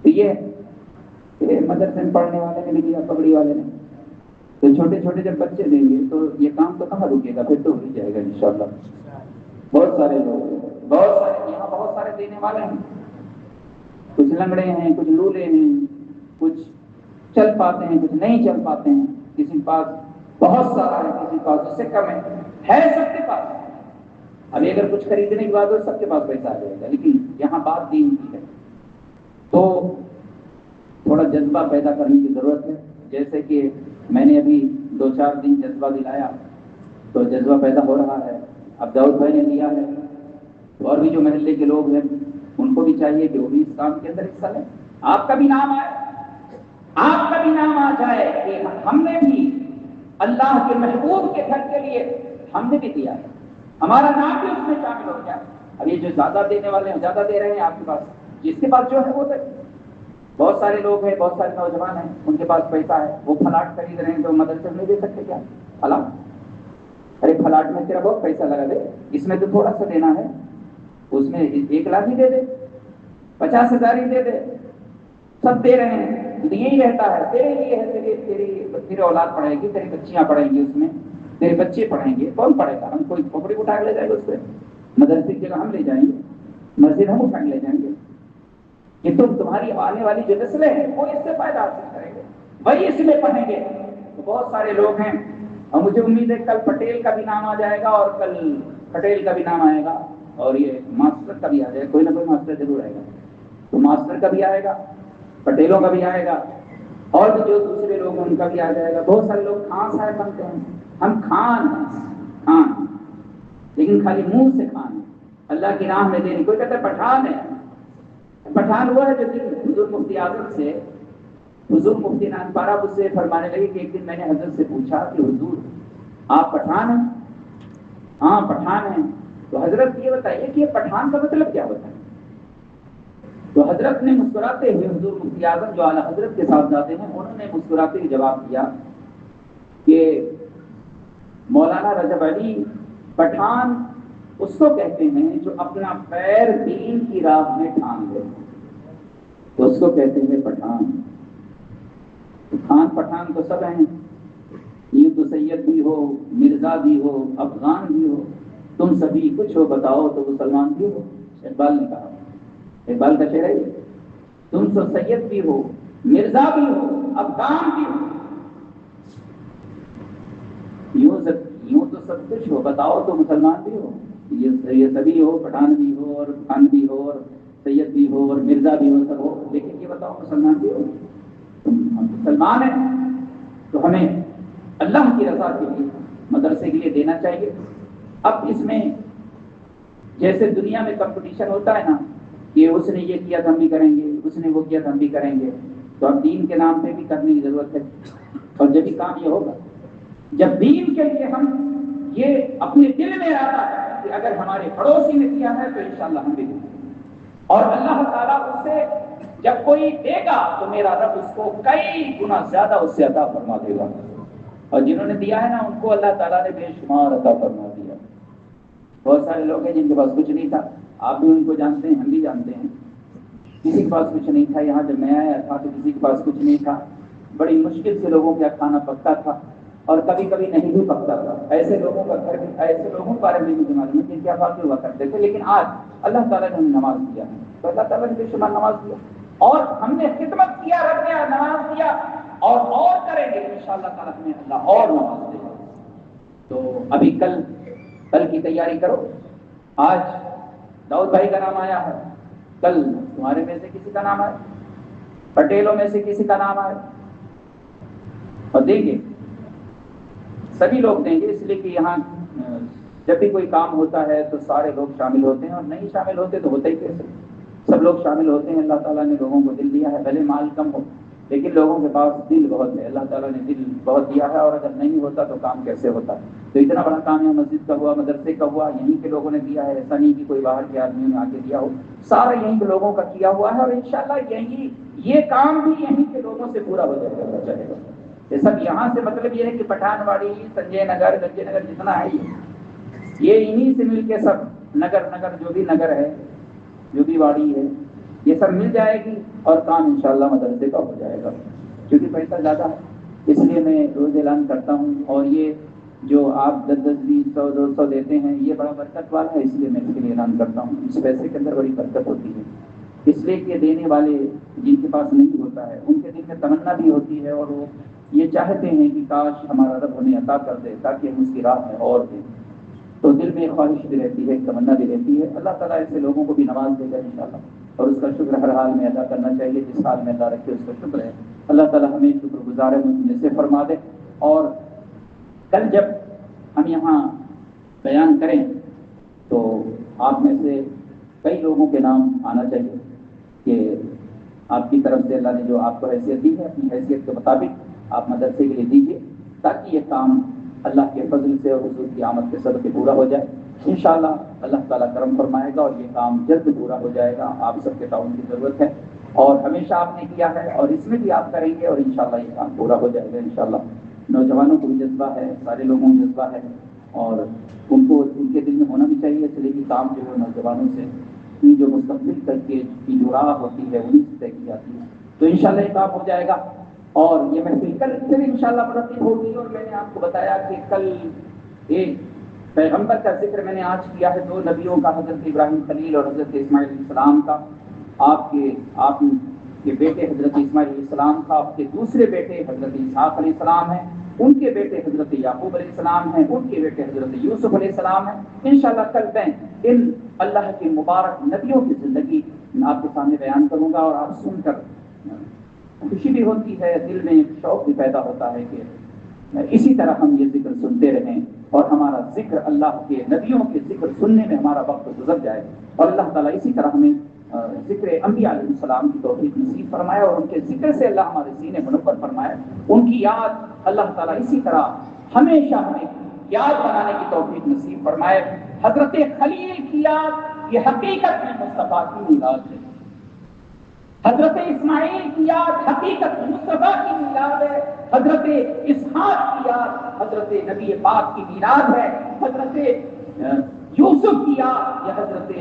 تو یہ مدرسے میں پڑھنے والے نے بھی دیا، پگڑی والے نے. تو چھوٹے چھوٹے جب بچے دیں گے تو یہ کام تو کہاں رکے گا، پھر تو ہو ہی جائے گا انشاءاللہ. بہت سارے لوگ یہاں بہت سارے دینے والے ہیں. کچھ لنگڑے ہیں، کچھ لولے ہیں، کچھ چل پاتے ہیں، کچھ نہیں چل پاتے ہیں. کسی کے پاس بہت سارا ہے، کسی کے پاس اس سے کم ہے سب کے پاس. ابھی اگر کچھ خریدنے کی بات ہو سب کے پاس پیسہ آ جائے گا. لیکن یہاں بات دین کی ہے تو تھوڑا جذبہ پیدا کرنے کی ضرورت ہے. جیسے کہ میں نے ابھی 2-4 دن جذبہ دلایا تو جذبہ پیدا ہو رہا ہے. اب داؤد بھائی نے دیا ہے، اور بھی جو محلے کے لوگ ہیں ان کو بھی چاہیے کہ وہ بھی اس کام کے اندر حصہ لیں. آپ کا بھی نام آئے، آپ کا بھی نام آ جائے کہ ہم نے بھی اللہ کے محبوب کے گھر کے لیے ہم نے بھی دیا ہے، ہمارا نام بھی اس میں شامل ہو جائے. اب یہ جو زیادہ دینے والے ہیں زیادہ دے رہے ہیں آپ کے پاس، جس کے پاس جو ہے وہ دے. بہت سارے لوگ ہیں، بہت سارے نوجوان ہیں، ان کے پاس پیسہ ہے، وہ پلاٹ خرید رہے ہیں تو مدرسے نہیں دے سکتے کیا؟ ارے پلاٹ میں تیرا بہت پیسہ لگا دے، اس میں تو تھوڑا سا دینا ہے. اس میں 1 لاکھ ہی دے دے، 50,000 ہی دے دے. سب دے رہے ہیں تو یہی رہتا ہے. تیرے لیے ہے، تیری اولاد پڑھے گی، تیری بچیاں پڑھیں گی، اس میں تیرے بچے پڑھیں گے. کون پڑھے گا؟ ہم کوئی کپڑے اٹھا کے لے جائیں گے اس پہ؟ مدرسے کی جگہ ہم لے جائیں گے، مسجد ہم اٹھا کے لے جائیں گے کہ تمہاری آنے والی جو نسلیں ہیں وہ اس سے فائدہ حاصل کریں گے، وہی اس میں پڑھیں گے. تو بہت سارے لوگ ہیں اور مجھے امید ہے کل پٹیل کا بھی نام آ جائے گا، اور کل پٹیل کا بھی نام آئے گا، اور یہ ماسٹر کا بھی آ جائے گا. کوئی نہ کوئی ماسٹر ضرور آئے گا. تو ماسٹر کا بھی آئے گا، پٹیلوں کا بھی آئے گا، اور بھی جو دوسرے لوگ ہیں ان کا بھی آ جائے گا. بہت سارے لوگ خان صاحب بنتے ہیں. ہم خان ہیں، خان، لیکن خالی منہ سے خان ہیں، اللہ کی راہ میں دینی. کوئی کہتا ہے پٹھان ہے. پٹھان ہوا ہے جو دن حضور مفتی اعظم سے، حضور مفتی نانپارہ مجھ سے فرمانے لگے کہ ایک دن میں نے حضرت سے پوچھا کہ حضور آپ پٹھان ہیں؟ ہاں پٹھان ہیں. تو حضرت یہ بتائیے کہ یہ پٹھان کا مطلب کیا ہوتا ہے؟ تو حضرت نے مسکراتے ہوئے، حضور مفتی اعظم جو اعلیٰ حضرت کے ساتھ جاتے ہیں، انہوں نے مسکراتے ہوئے جواب دیا کہ مولانا رجب علی، پٹھان اس کو کہتے ہیں جو اپنا پیر دین کی راہ میں ٹھان دے، تو اس کو کہتے ہیں پٹھان. خان پٹھان تو سب ہیں، یہ تو سید بھی ہو، مرزا بھی ہو، افغان بھی ہو، تم سبھی کچھ ہو بتاؤ تو مسلمان بھی ہو. اقبال نے کہا، اقبال کا شعر ہے، تم تو سید بھی ہو، مرزا بھی ہو، افغان بھی ہو، یوں تو سب کچھ ہو بتاؤ تو مسلمان بھی ہو. یہ سبھی ہو، پٹھان بھی ہو اور خان بھی ہو اور سید بھی ہو اور مرزا بھی ہو، سب ہو، لیکن یہ بتاؤ مسلمان بھی ہو. ہم مسلمان ہیں تو ہمیں اللہ کی رضا کے لیے مدرسے کے لیے دینا چاہیے. اب اس میں جیسے دنیا میں کمپٹیشن ہوتا ہے نا کہ اس نے یہ کیا تو ہم بھی کریں گے، اس نے وہ کیا تو ہم بھی کریں گے، تو اب دین کے نام پہ بھی کرنے کی ضرورت ہے. اور جب بھی کام یہ ہوگا جب دین کے لیے ہم یہ اپنے دل میں ارادہ ہے کہ اگر ہمارے پڑوسی نے کیا ہے تو انشاءاللہ ہم بھی دیں گے. اور اللہ تعالیٰ اس سے جب کوئی دے گا تو میرا رب اس کو کئی گنا زیادہ اس سے عطا فرما دے گا. اور جنہوں نے دیا ہے نا ان کو اللہ تعالیٰ نے بے شمار عطا فرما دیا. بہت سارے لوگ ہیں جن کے پاس کچھ نہیں تھا, آپ بھی ان کو جانتے ہیں, ہم بھی جانتے ہیں. کسی کے پاس کچھ نہیں تھا, یہاں جب میں آیا تھا تو کسی کے پاس کچھ نہیں تھا, بڑی مشکل سے لوگوں کا کھانا پکتا تھا اور کبھی کبھی نہیں بھی پکتا تھا. ایسے لوگوں کا گھر بھی, ایسے لوگوں کے بارے میں بھی معلوم ہے جن کے پاس ہوا کرتے تھے. لیکن آج اللہ تعالیٰ نے ہمیں نماز دیا ہے, تو اللہ تعالیٰ نے بے شمار نماز دیا اور ہم نے خدمت کیا, رکھ دیا, نماز دیا اور کریں گے انشاءاللہ تعالیٰ ہمیں اللہ اور نماز دے گا. تو ابھی کل کی تیاری کرو. آج داؤد بھائی کا نام آیا ہے, کل تمہارے میں سے کسی کا نام آئے, پٹیلوں میں سے کسی کا نام آئے, اور دیں گے, سبھی لوگ دیں گے. اس لیے کہ یہاں جب بھی کوئی کام ہوتا ہے تو سارے لوگ شامل ہوتے ہیں, اور نہیں شامل ہوتے تو ہوتا ہی کیسے, سب لوگ شامل ہوتے ہیں. اللہ تعالیٰ نے لوگوں کو دل دیا ہے, بھلے مال کم ہو لیکن لوگوں کے پاس دل بہت ہے. اللہ تعالیٰ نے دل بہت دیا ہے, اور اگر نہیں ہوتا تو کام کیسے ہوتا. تو اتنا بڑا کام ہے, مسجد کا ہوا, مدرسے کا ہوا, یہیں کے لوگوں نے دیا ہے. ایسا نہیں کہ کوئی باہر کے آدمیوں نے آ کے دیا ہو, سارا یہیں کے لوگوں کا کیا ہوا ہے. اور انشاءاللہ یہ کام بھی یہیں کے لوگوں سے پورا ہو جائے گا. یہ سب یہاں سے مطلب یہ ہے کہ پٹھان واڑی, سنجے نگر, گنجے نگر جتنا ہے یہ انہی سے مل کے سب نگر جو بھی نگر ہے, جو بھی واڑی ہے, یہ سب مل جائے گی اور کام انشاءاللہ مدرسے کا ہو جائے گا. کیونکہ پیسہ زیادہ ہے اس لیے میں روز اعلان کرتا ہوں. اور یہ جو آپ 10-10, 20, 100, 200 دیتے ہیں یہ بڑا برکت والا ہے, اس لیے میں اس کے لیے اعلان کرتا ہوں. اس پیسے کے اندر بڑی برکت ہوتی ہے, اس لیے کہ دینے والے جن کے پاس نہیں ہوتا ہے ان کے دل میں تمنا بھی ہوتی ہے, اور وہ یہ چاہتے ہیں کہ کاش ہمارا رب ہمیں عطا کر دے تاکہ ہم اس کی راہ میں اور دیں. تو دل میں خواہش بھی رہتی ہے, تمنا بھی رہتی ہے. اللہ تعالیٰ ایسے لوگوں کو بھی نواز دے گا انشاءاللہ, اور اس کا شکر ہر حال میں ادا کرنا چاہیے. جس حال میں اللہ رکھے اس کا شکر ہے. اللہ تعالیٰ ہمیں شکر گزار میں سے فرما دے. اور کل جب ہم یہاں بیان کریں تو آپ میں سے کئی لوگوں کے نام آنا چاہیے کہ آپ کی طرف سے اللہ نے جو آپ کو حیثیت دی ہے اپنی حیثیت کے مطابق آپ مدرسے کے لیے دیجیے, تاکہ یہ کام اللہ کے فضل سے اور حضور کی آمد کے صدقے پورا ہو جائے. انشاءاللہ اللہ تعالیٰ کرم فرمائے گا اور یہ کام جلد پورا ہو جائے گا. آپ سب کے تعاون کی ضرورت ہے, اور ہمیشہ آپ نے کیا ہے اور اس میں بھی آپ کریں گے, اور انشاءاللہ یہ کام پورا ہو جائے گا انشاءاللہ. نوجوانوں کو بھی جذبہ ہے, سارے لوگوں کو جذبہ ہے, اور ان کو ان کے دل میں ہونا بھی چاہیے. اس لیے کہ کام جو ہے نوجوانوں سے کی جو مستقبل تک کی جو راہ ہوتی ہے انہیں سے طے کی جاتی ہے. تو انشاءاللہ یہ کام ہو جائے گا. اور یہ محفل کل سے بھی انشاءاللہ منعقد ہوگی. اور میں نے آپ کو بتایا کہ کل ایک پیغمبر کا ذکر میں نے آج کیا ہے, 2 نبیوں کا, حضرت ابراہیم خلیل اور حضرت اسماعیل علیہ السلام کا. آپ کے بیٹے حضرت اسماعیل علیہ السلام کا, آپ کے دوسرے بیٹے حضرت اسحاق علیہ السلام ہیں, ان کے بیٹے حضرت یعقوب علیہ السلام ہیں, ان کے بیٹے حضرت یوسف علیہ السلام ہیں. انشاءاللہ کل میں ان اللہ کے مبارک نبیوں کی زندگی آپ کے سامنے بیان کروں گا, اور آپ سن کر خوشی بھی ہوتی ہے, دل میں ایک شوق بھی پیدا ہوتا ہے کہ اسی طرح ہم یہ ذکر سنتے رہیں اور ہمارا ذکر اللہ کے نبیوں کے ذکر سننے میں ہمارا وقت گزر جائے. اور اللہ تعالیٰ اسی طرح ہمیں ذکر انبیاء علیہ السلام کی توفیق نصیب فرمائے, اور ان کے ذکر سے اللہ ہمارے سینے منور فرمائے. ان کی یاد اللہ تعالیٰ اسی طرح ہمیشہ ہمیں یاد بنانے کی توفیق نصیب فرمائے. حضرت خلیل کی یاد یہ حقیقت میں مصطفیٰ کی میراث ہے. حضرت اسماعیل کی یاد حقیقت مصطفیٰ کی میراث ہے. حضرت اسحاق کی یاد حضرت نبی پاک کی میراث ہے. حضرت یوسف کی یاد یہ حضرت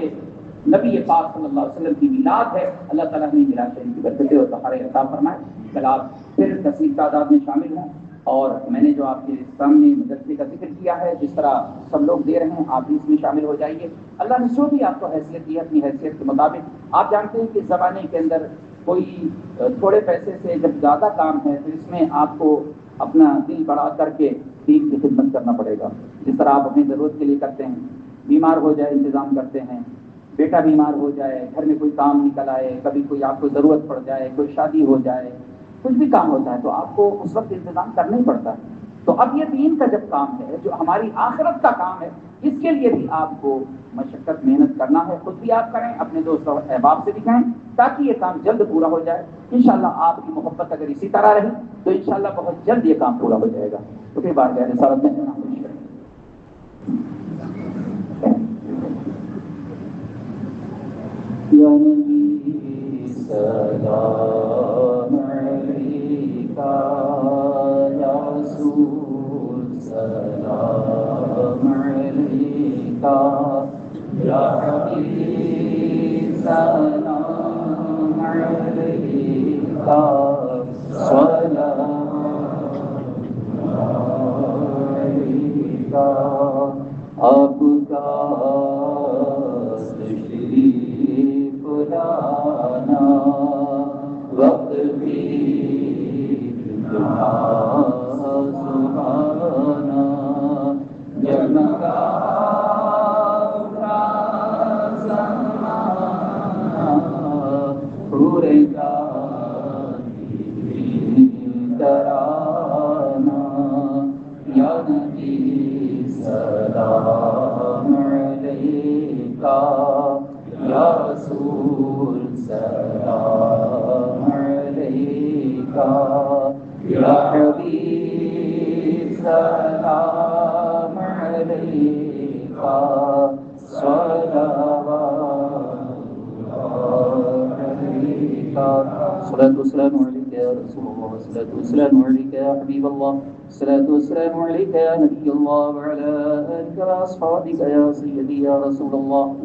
نبی پاک صلی اللہ علیہ وسلم کی میلاد ہے. اللہ تعالیٰ نے میراث شریف کی برکتیں اور بہاریں عطا فرمائے. کل آپ پھر کثیر تعداد میں شامل ہوں, اور میں نے جو آپ کے سامنے مدرسے کا ذکر کیا ہے, جس طرح سب لوگ دے رہے ہیں آپ بھی اس میں شامل ہو جائیے. اللہ نے جو بھی آپ کو حیثیت دی ہے اپنی حیثیت کے مطابق. آپ جانتے ہیں کہ زمانے کے اندر کوئی تھوڑے پیسے سے جب زیادہ کام ہے تو اس میں آپ کو اپنا دل بڑھا کر کے دین کی خدمت کرنا پڑے گا. جس طرح آپ اپنی ضرورت کے لیے کرتے ہیں, بیمار ہو جائے انتظام کرتے ہیں, بیٹا بیمار ہو جائے, گھر میں کوئی کام نکل آئے, کبھی کوئی آپ کو ضرورت پڑ جائے, کوئی شادی ہو جائے, کچھ بھی کام ہوتا ہے تو آپ کو اس وقت انتظام کرنا ہی پڑتا ہے. تو اب یہ دین کا جب کام ہے جو ہماری آخرت کا کام ہے, اس کے لیے بھی آپ کو مشقت محنت کرنا ہے. خود بھی آپ کریں, اپنے دوست اور احباب سے بھی کہیں, تاکہ یہ کام جلد پورا ہو جائے. انشاءاللہ آپ کی محبت اگر اسی طرح رہی تو انشاءاللہ بہت جلد یہ کام پورا ہو جائے گا. تو پھر بار گئے رسالت میں یا نبی سلام علیکہ یا رسول سلام علیکہ یا حبیب سلام علیکہ سلام علیکہ آپ کا تشریف لانا وقت بھی سبحانا جگمگا پورے کا ترانا یا نبی سلام علیکہ یا رسول سلام علیکہ یا حبیب سلام علیکہ صلوات علیکہ الصلاة والسلام عليك يا رسول الله والصلاة والسلام عليك يا حبيب الله الصلاة والسلام عليك يا نبي الله وعلى آلك وأصحابك يا سيدي يا رسول الله